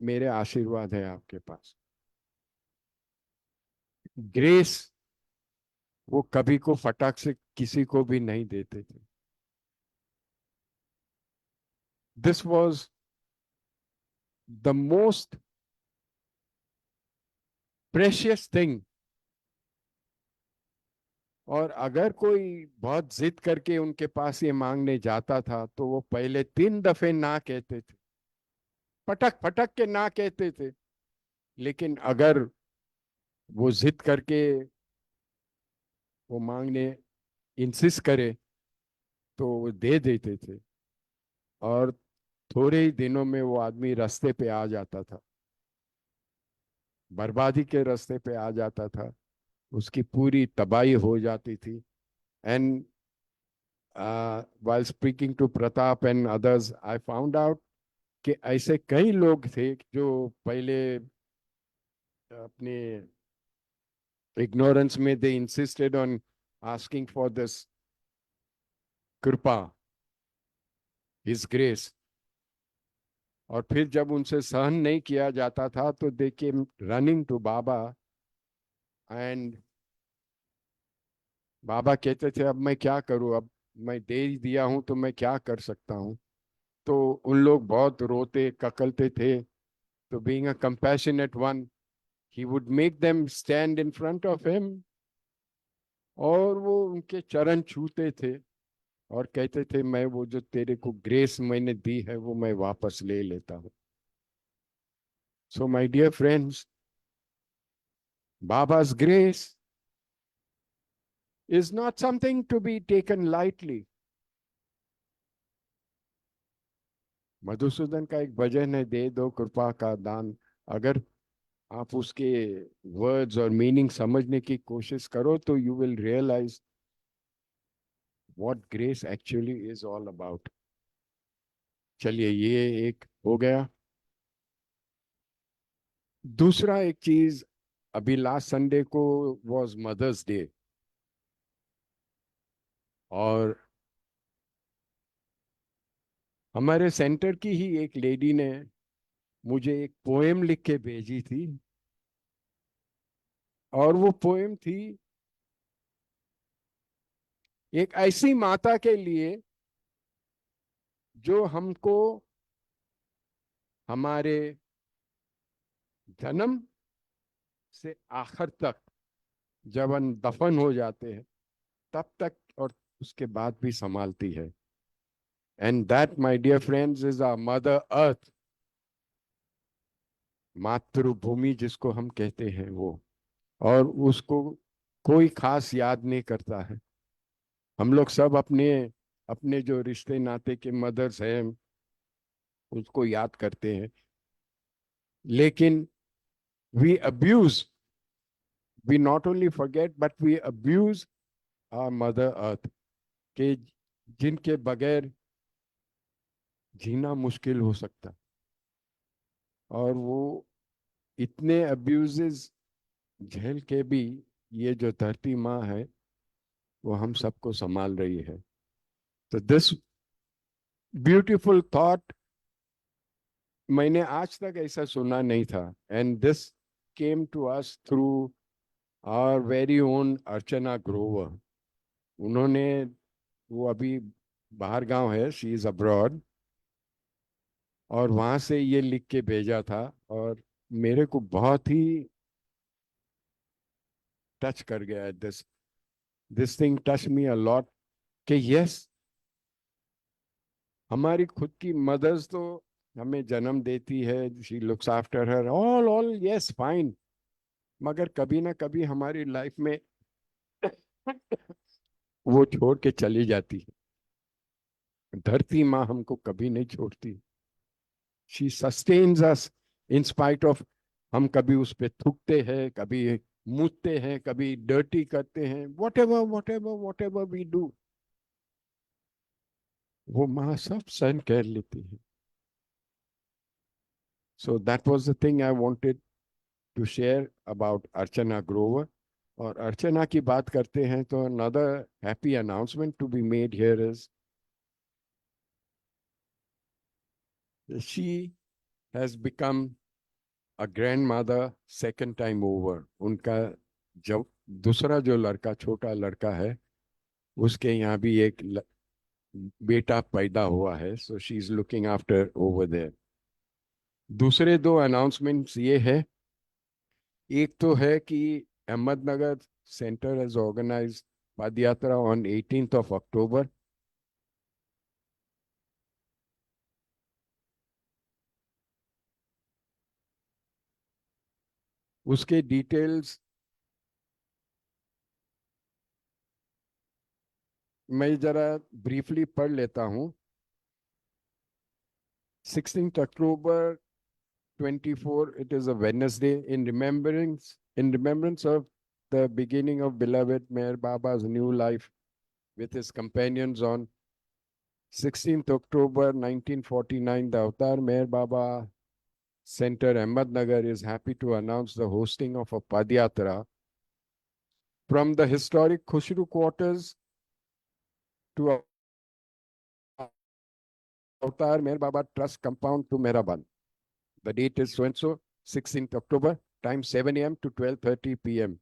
मेरे आशीर्वाद है आपके पास। ग्रेस वो कभी को फटाक से किसी को भी नहीं देते थे। This was the most precious thing. और अगर कोई बहुत जिद करके उनके पास ये मांगने जाता था, तो वो पहले 3 दफे ना कहते थे, पटक पटक के ना कहते थे। लेकिन अगर वो जिद करके वो मांगने इंसिस्ट करे, तो वो दे देते थे, और थोड़े ही दिनों में वो आदमी रास्ते पे आ जाता था, बर्बादी के रास्ते पे आ जाता था, उसकी पूरी तबाही हो जाती थी. And while speaking to Pratap and others, I found out कि ऐसे कई लोग थे जो पहले अपने ignorance में they insisted on asking for this कृपा, his grace. और फिर जब उनसे सहन नहीं किया जाता था तो they came running to Baba, and Baba कहते थे अब मैं क्या करूं, अब मैं दे ही दिया हूं तो मैं क्या कर सकता हूं. तो उन लोग बहुत रोते ककलते थे. तो being a compassionate one, he would make them stand in front of him, और वो उनके चरण छूते थे और कहते थे मैं वो जो तेरे को ग्रेस मैंने दी है वो मैं वापस ले लेता हूं. So my dear friends, Baba's grace is not something to be taken lightly. Madhusudan का एक भजन है, दे दो कृपा का दान. अगर आप उसके वर्ड्स और मीनिंग समझने की कोशिश करो तो you will realise what grace actually is all about. चलिए, ये एक हो गया. दूसरा एक चीज, अभी लास्ट संडे को वाज मदर्स डे, और हमारे सेंटर की ही एक लेडी ने मुझे एक पोएम लिख के भेजी थी, और वो पोएम थी एक ऐसी माता के लिए जो हमको हमारे जन्म से आखिर तक, जब हम दफन हो जाते हैं तब तक और उसके बाद भी संभालती है. And that my dear friends is our mother earth. मातृभूमि जिसको हम कहते हैं वो, और उसको कोई खास याद नहीं करता है. हम लोग सब अपने अपने जो रिश्ते नाते के मदर्स हैं उसको याद करते हैं, लेकिन we abuse, we not only forget but we abuse our mother earth, के जिनके बगैर जीना मुश्किल हो सकता. और वो इतने अब्यूजेस झेल के भी ये जो धरती माँ है वो हम सबको संभाल रही है. तो दिस ब्यूटीफुल थॉट मैंने आज तक ऐसा सुना नहीं था, and this came to us through our very own Archana Grover. उन्होंने, वो अभी बाहर गांव है, शी इज अब्रॉड, और वहां से ये लिख के भेजा था, और मेरे को बहुत ही टच कर गया. This thing touch me a lot कि यस, हमारी खुद की मदर्स तो हमें जन्म देती है, she looks after her, all yes fine, मगर कभी ना कभी हमारी लाइफ में वो छोड़ के चली जाती है. धरती माँ हमको कभी नहीं छोड़ती. She sustains us in spite of, हम कभी उस पे थूकते हैं, कभी मुतते हैं, कभी डर्टी करते हैं, वॉट एवर वी डू, वो माँ सब सहन कर लेती है. So that was the thing I wanted to share about Archana Grover. और अर्चना की बात करते हैं तो another happy announcement to be made here is she has become a grandmother second time over. उनका जब दूसरा जो लड़का, छोटा लड़का है, उसके यहाँ भी एक बेटा पैदा हुआ है. So she is looking after over there. दूसरे दो अनाउंसमेंट्स ये है, एक तो है कि अहमदनगर सेंटर हैज ऑर्गेनाइज्ड पद यात्रा ऑन 18th of October. उसके डिटेल्स मैं जरा ब्रीफली पढ़ लेता हूँ. 16th October 24, it is a Wednesday, in remembrance of the beginning of beloved Meher Baba's new life with his companions on 16th October 1949. The Avatar Meher Baba Center, Ahmednagar, is happy to announce the hosting of a Padyatra from the historic Khushru quarters to Avatar Meher Baba Trust compound to Mehraban. The date is so-and-so, 16th October, time 7 a.m. to 12:30 p.m.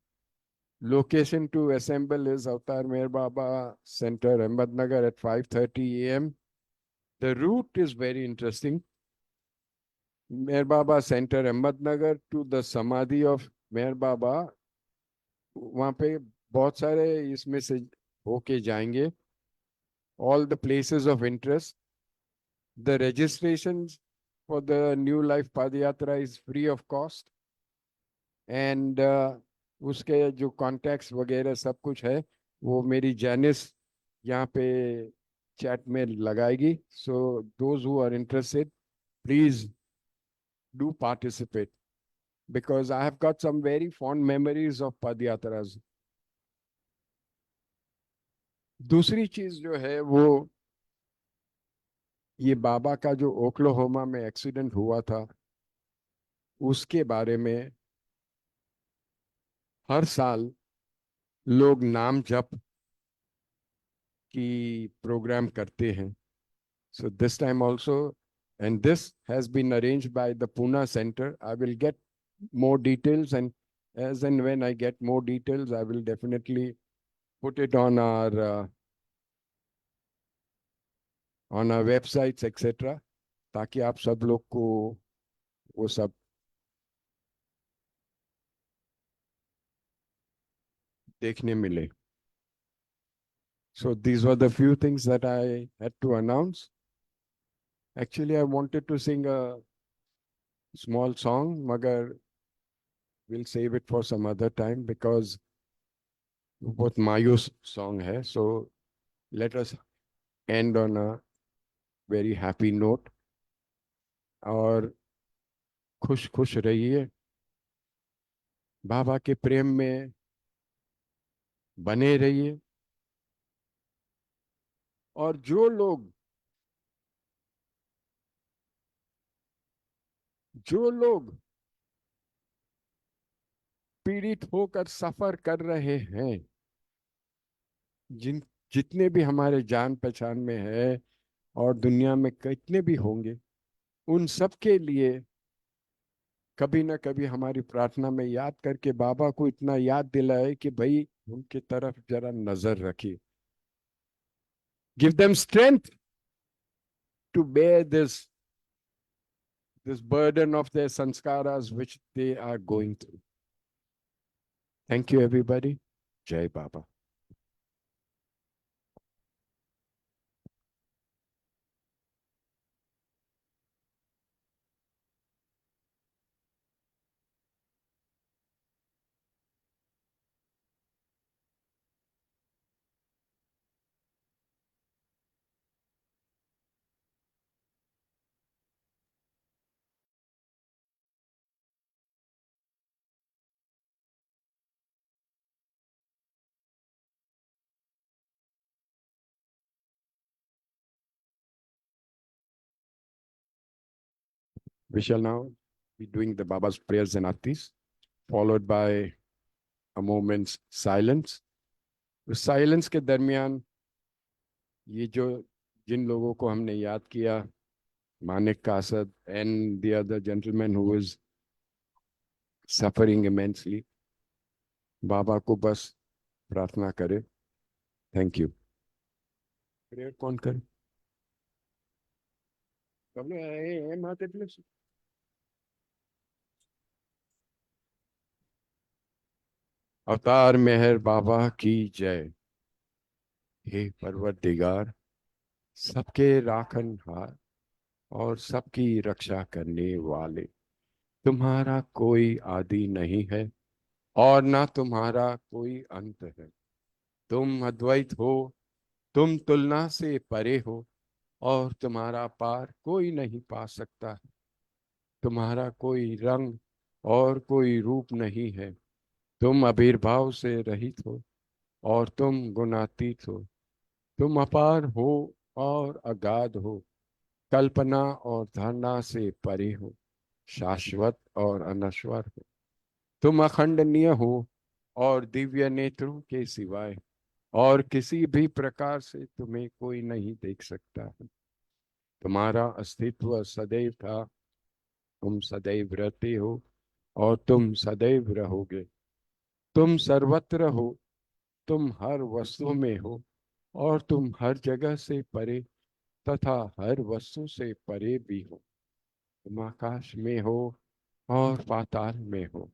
Location to assemble is Avatar Meher Baba Center, Ahmednagar at 5:30 a.m. The route is very interesting. Meher Baba Center, Ahmednagar to the Samadhi of Meher Baba. वहाँ पे बहुत सारे इसमें से होके जाएंगे. All the places of interest. The registrations for the New Life Padayatra is free of cost. And उसके जो कॉन्टैक्ट्स वगैरह सब कुछ है वो मेरी जैनिस यहाँ पे चैट में लगाएगी. So those who are interested, please do participate because I have got some very fond memories of Padyatras. दूसरी चीज जो है वो ये बाबा का जो ओक्लाहोमा में एक्सीडेंट हुआ था उसके बारे में हर साल लोग नाम जप की प्रोग्राम करते हैं. So this time also, and this has been arranged by the Pune Center. I will get more details, and as and when I get more details, I will definitely put it on our websites, etc. ताकि आप सब लोग को वो सब देखने मिले. So these were the few things that I had to announce. Actually, I wanted to sing a small song, magar we'll save it for some other time because बहुत मायूस song है. So let us end on a very happy note. और खुश खुश रहिए, बाबा के प्रेम में बने रहिए. और जो लोग पीड़ित होकर सफर कर रहे हैं, जितने भी हमारे जान पहचान में है और दुनिया में कितने भी होंगे, उन सब के लिए कभी ना कभी हमारी प्रार्थना में याद करके बाबा को इतना याद दिलाए कि भाई उनके तरफ जरा नजर रखिए. Give them strength to bear this burden of their sanskaras which they are going through. Thank you, everybody. Jai Baba. We shall now be doing the Baba's prayers and artis, followed by a moment's silence. उस silence के दरमियान ये जो जिन लोगों को हमने याद किया, Manik कासद and the other gentleman who is suffering immensely, बाबा को बस प्रार्थना करे. Thank you. प्रेयर कौन करे? अवतार मेहर बाबा की जय. हे परवरदिगार, सबके राखनहार और सबकी रक्षा करने वाले, तुम्हारा कोई आदि नहीं है और ना तुम्हारा कोई अंत है. तुम अद्वैत हो, तुम तुलना से परे हो और तुम्हारा पार कोई नहीं पा सकता। तुम्हारा कोई रंग और कोई रूप नहीं है। तुम आविर्भाव से रहित हो और तुम गुणातीत हो। तुम अपार हो और अगाध हो, कल्पना और धारणा से परे हो, शाश्वत और अनश्वर हो। तुम अखंडनीय हो और दिव्य नेत्रों के सिवाय और किसी भी प्रकार से तुम्हें कोई नहीं देख सकता है। तुम्हारा अस्तित्व सदैव था, तुम सदैव रहते हो और तुम सदैव रहोगे। तुम सर्वत्र हो, तुम हर वस्तु में हो और तुम हर जगह से परे तथा हर वस्तु से परे भी हो। तुम आकाश में हो और पाताल में हो।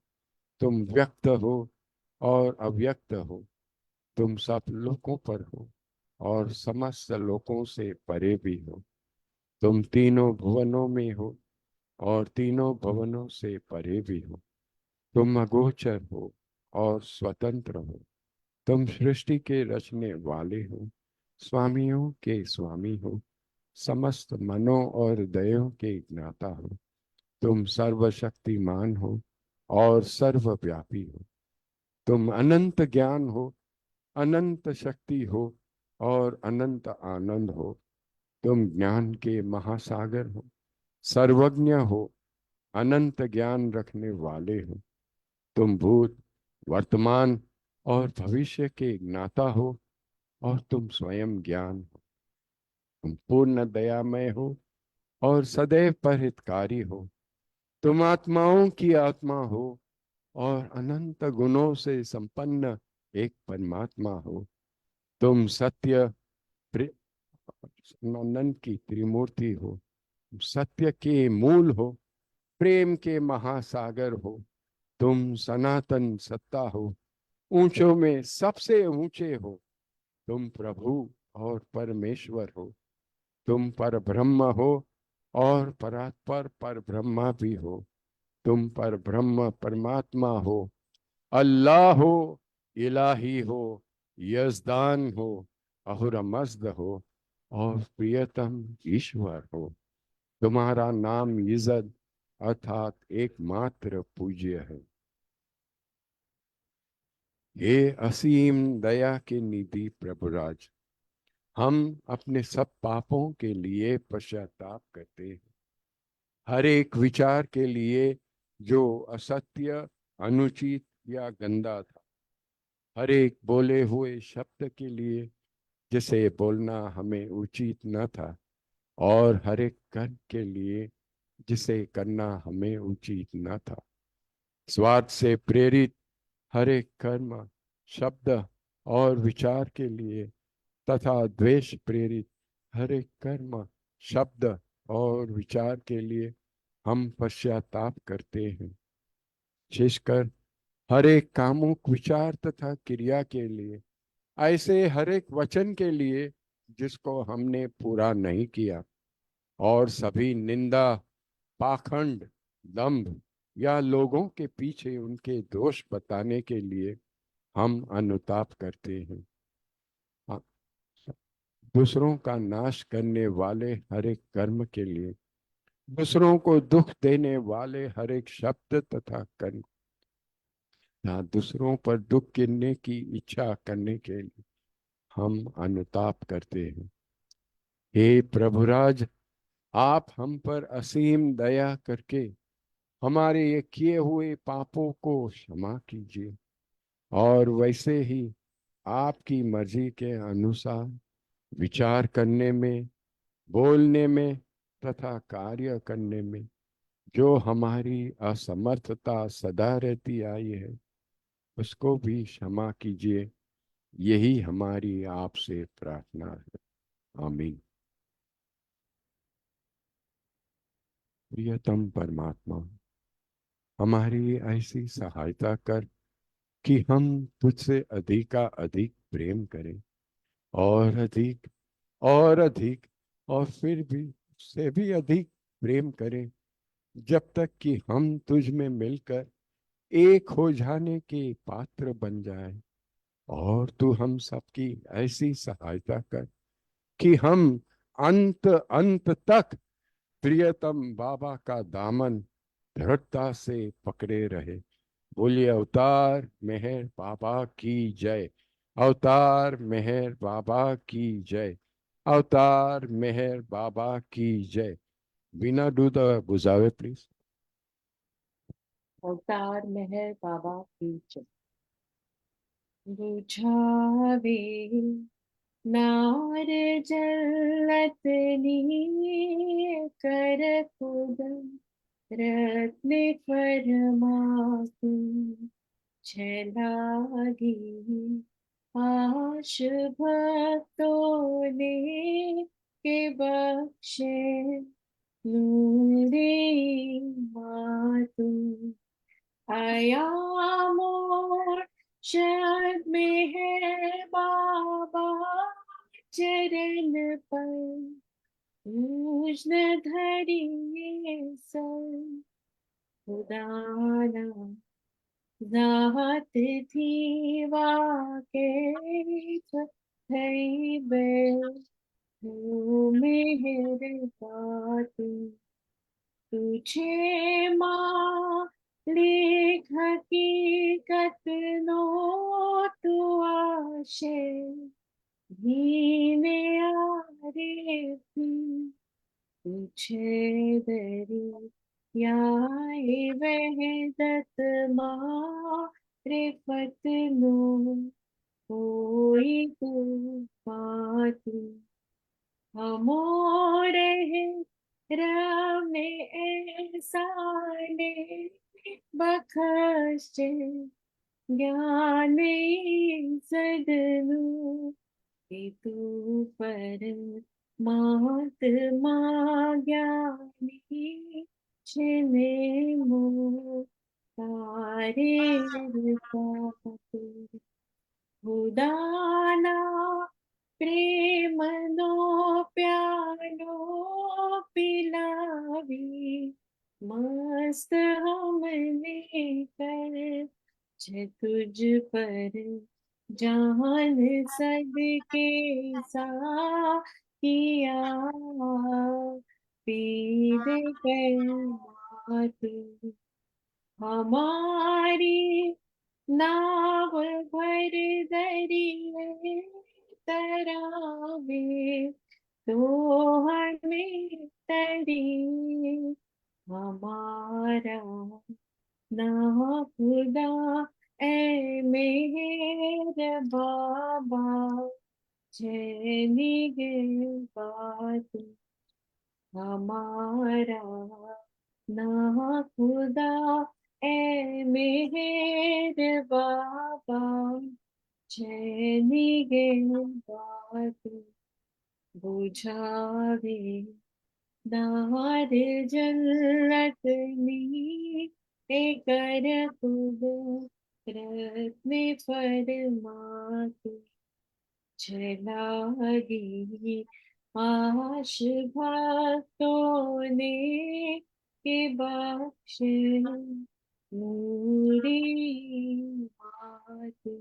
तुम व्यक्त हो और अव्यक्त हो। तुम सब लोकों पर हो और समस्त लोकों से परे भी हो। तुम तीनों भुवनों में हो और तीनों भुवनों से परे भी हो। तुम अगोचर हो और स्वतंत्र हो। तुम सृष्टि के रचने वाले हो, स्वामियों के स्वामी हो, समस्त मनों और दयों के ज्ञाता हो। तुम सर्वशक्तिमान हो और सर्वव्यापी हो। तुम अनंत ज्ञान हो, अनंत शक्ति हो और अनंत आनंद हो। तुम ज्ञान के महासागर हो, सर्वज्ञ हो, अनंत ज्ञान रखने वाले हो। तुम भूत, वर्तमान और भविष्य के ज्ञाता हो और तुम स्वयं ज्ञान हो। तुम पूर्ण दयामय हो और सदैव परहितकारी हो। तुम आत्माओं की आत्मा हो और अनंत गुणों से संपन्न एक परमात्मा हो। तुम सत्य, आनंद की त्रिमूर्ति हो। सत्य के मूल हो, प्रेम के महासागर हो। तुम सनातन सत्ता हो, ऊंचों में सबसे ऊंचे हो। तुम प्रभु और परमेश्वर हो। तुम पर ब्रह्म हो और परात्पर पर ब्रह्मा भी हो। तुम पर ब्रह्म परमात्मा हो, अल्लाह हो, इलाही हो, यजदान हो, अहुरमज्द हो और प्रियतम ईश्वर हो। तुम्हारा नाम इज्जत अर्थात एकमात्र पूज्य है। हे असीम दया के निधि प्रभुराज, हम अपने सब पापों के लिए पश्चाताप करते हैं। हर एक विचार के लिए जो असत्य, अनुचित या गंदा था, हर एक बोले हुए शब्द के लिए जिसे बोलना हमें उचित न था, और हर एक कर्म के लिए जिसे करना हमें उचित न था। स्वार्थ से प्रेरित हर एक कर्म, शब्द और विचार के लिए तथा द्वेष प्रेरित हर एक कर्म, शब्द और विचार के लिए हम पश्चाताप करते हैं। विशेषकर हर एक कामुक विचार तथा क्रिया के लिए, ऐसे हर एक वचन के लिए जिसको हमने पूरा नहीं किया, और सभी निंदा, पाखंड, दंभ या लोगों के पीछे उनके दोष बताने के लिए हम अनुताप करते हैं। दूसरों का नाश करने वाले हर एक कर्म के लिए, दूसरों को दुख देने वाले हर एक शब्द तथा कर्म, या दूसरों पर दुख गिरने की इच्छा करने के लिए हम अनुताप करते हैं। हे प्रभुराज, आप हम पर असीम दया करके हमारे ये किए हुए पापों को क्षमा कीजिए, और वैसे ही आपकी मर्जी के अनुसार विचार करने में, बोलने में तथा कार्य करने में जो हमारी असमर्थता सदा रहती आई है, उसको भी क्षमा कीजिए। यही हमारी आपसे प्रार्थना है। आमीन। प्रियतम परमात्मा, हमारी ऐसी सहायता कर कि हम तुझसे अधिक का अधिक प्रेम करें, और अधिक और अधिक, और फिर भी उससे भी अधिक प्रेम करें, जब तक कि हम तुझ में मिलकर एक हो जाने के पात्र बन जाए, और तू हम सबकी ऐसी सहायता कर कि हम अंत अंत तक प्रियतम बाबा का दामन दृढ़ता से पकड़े रहे। बोलिए अवतार मेहर बाबा की जय। अवतार मेहर बाबा की जय। अवतार मेहर बाबा की जय। Veena, do the Buzave, please. अवतार मेहर बाबा की जय। बुझावे नार जलतनी कर कुदम रत्न फरमातु छलागी आश भक्तों ने के बख्शे नूरे मातु आया मोर शब्द में है बाबा चरण पर पूज न धरिए सर खुदाना जात थी वाके थई बे मेहर पाती तुझे मालिक हकीकत नो तू आशे धीने आरे थी तुझे दरी याए वहदत मारिफत नो कोई तू पाती हमोरे रमे एसाने बख्शे ज्ञान सदनु कि तू पर महात्मा ज्ञानी छिने मो तारे खुदाना प्रेम नो प्यालो पिलावी मस्त हमने कर छे तुझ पर जान सदके सा किया पीर कर मातु हमारी नाव भर दरिए तरावे तो हमें तरी हमारा ना खुदा ए मेहर बाबा जैनी गे बात हमारा ना खुदा ए मेहर बाबा जैनी गे बात बुझावे नार जलतनी कर खुद रत्न फरमातु छलागी आश भक्तों ने के बख्श नूरी मातु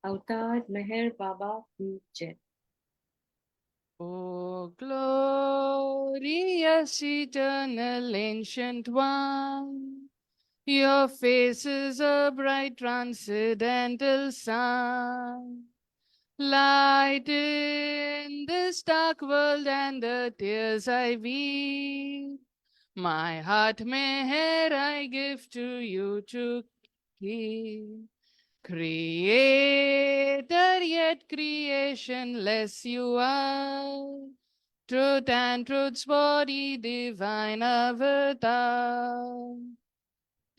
अवतार मेहर बाबा की जय। O glorious eternal ancient one, your face is a bright transcendental sun, light in this dark world and the tears I weep. My heart meher I give to you to keep. Creator yet creationless you are, truth and truth's body, divine avatar.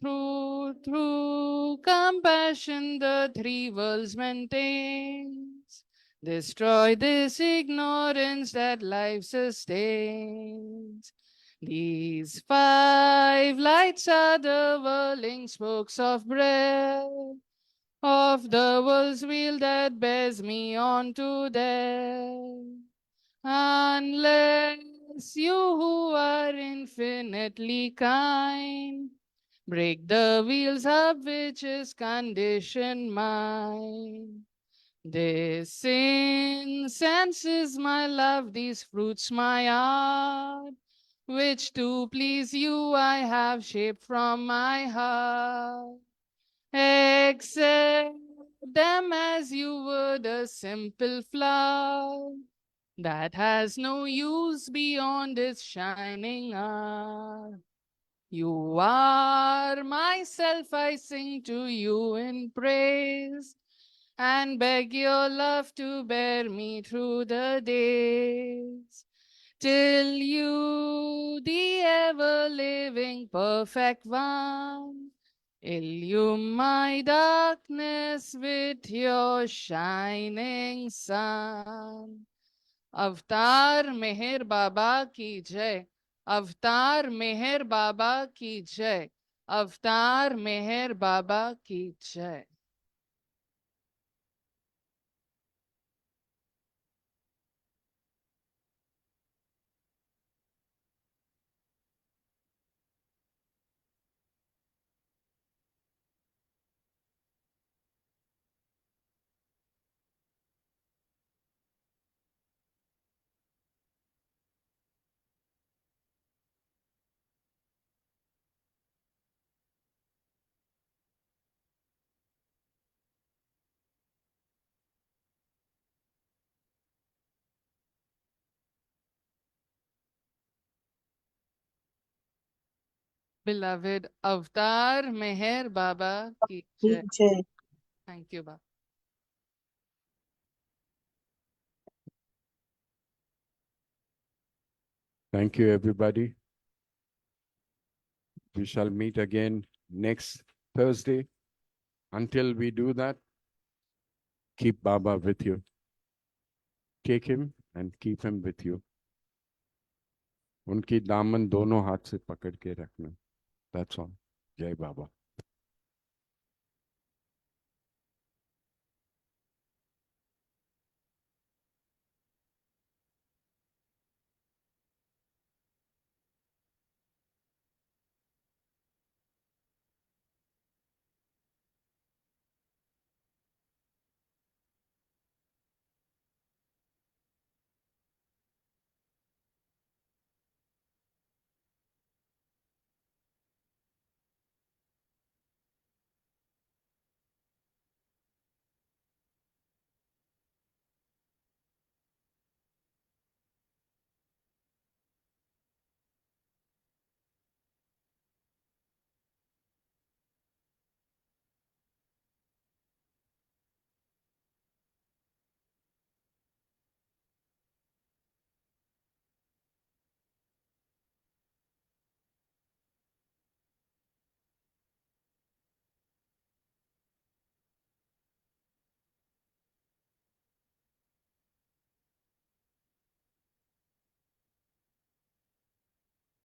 Through compassion the three worlds maintains. Destroy this ignorance that life sustains. These five lights are the whirling spokes of breath of the world's wheel that bears me on to death. Unless you who are infinitely kind Break the wheels of which is conditioned mind. This incense is my love, these fruits my art, which to please you I have shaped from my heart. Accept them as you would a simple flower that has no use beyond its shining art. You are myself, I sing to you in praise and beg your love to bear me through the days till you, the ever living perfect one, illume my darkness with your shining sun. अवतार मेहर बाबा की जय, अवतार मेहर बाबा की जय, अवतार मेहर बाबा की जय. Beloved Avatar Meher Baba ki jai. Thank you, Baba. Thank you, everybody. We shall meet again next Thursday. Until we do that, keep Baba with you. Take him and keep him with you. उनकी दामन दोनों हाथ से पकड़ के रखना. That's all. Jai Baba.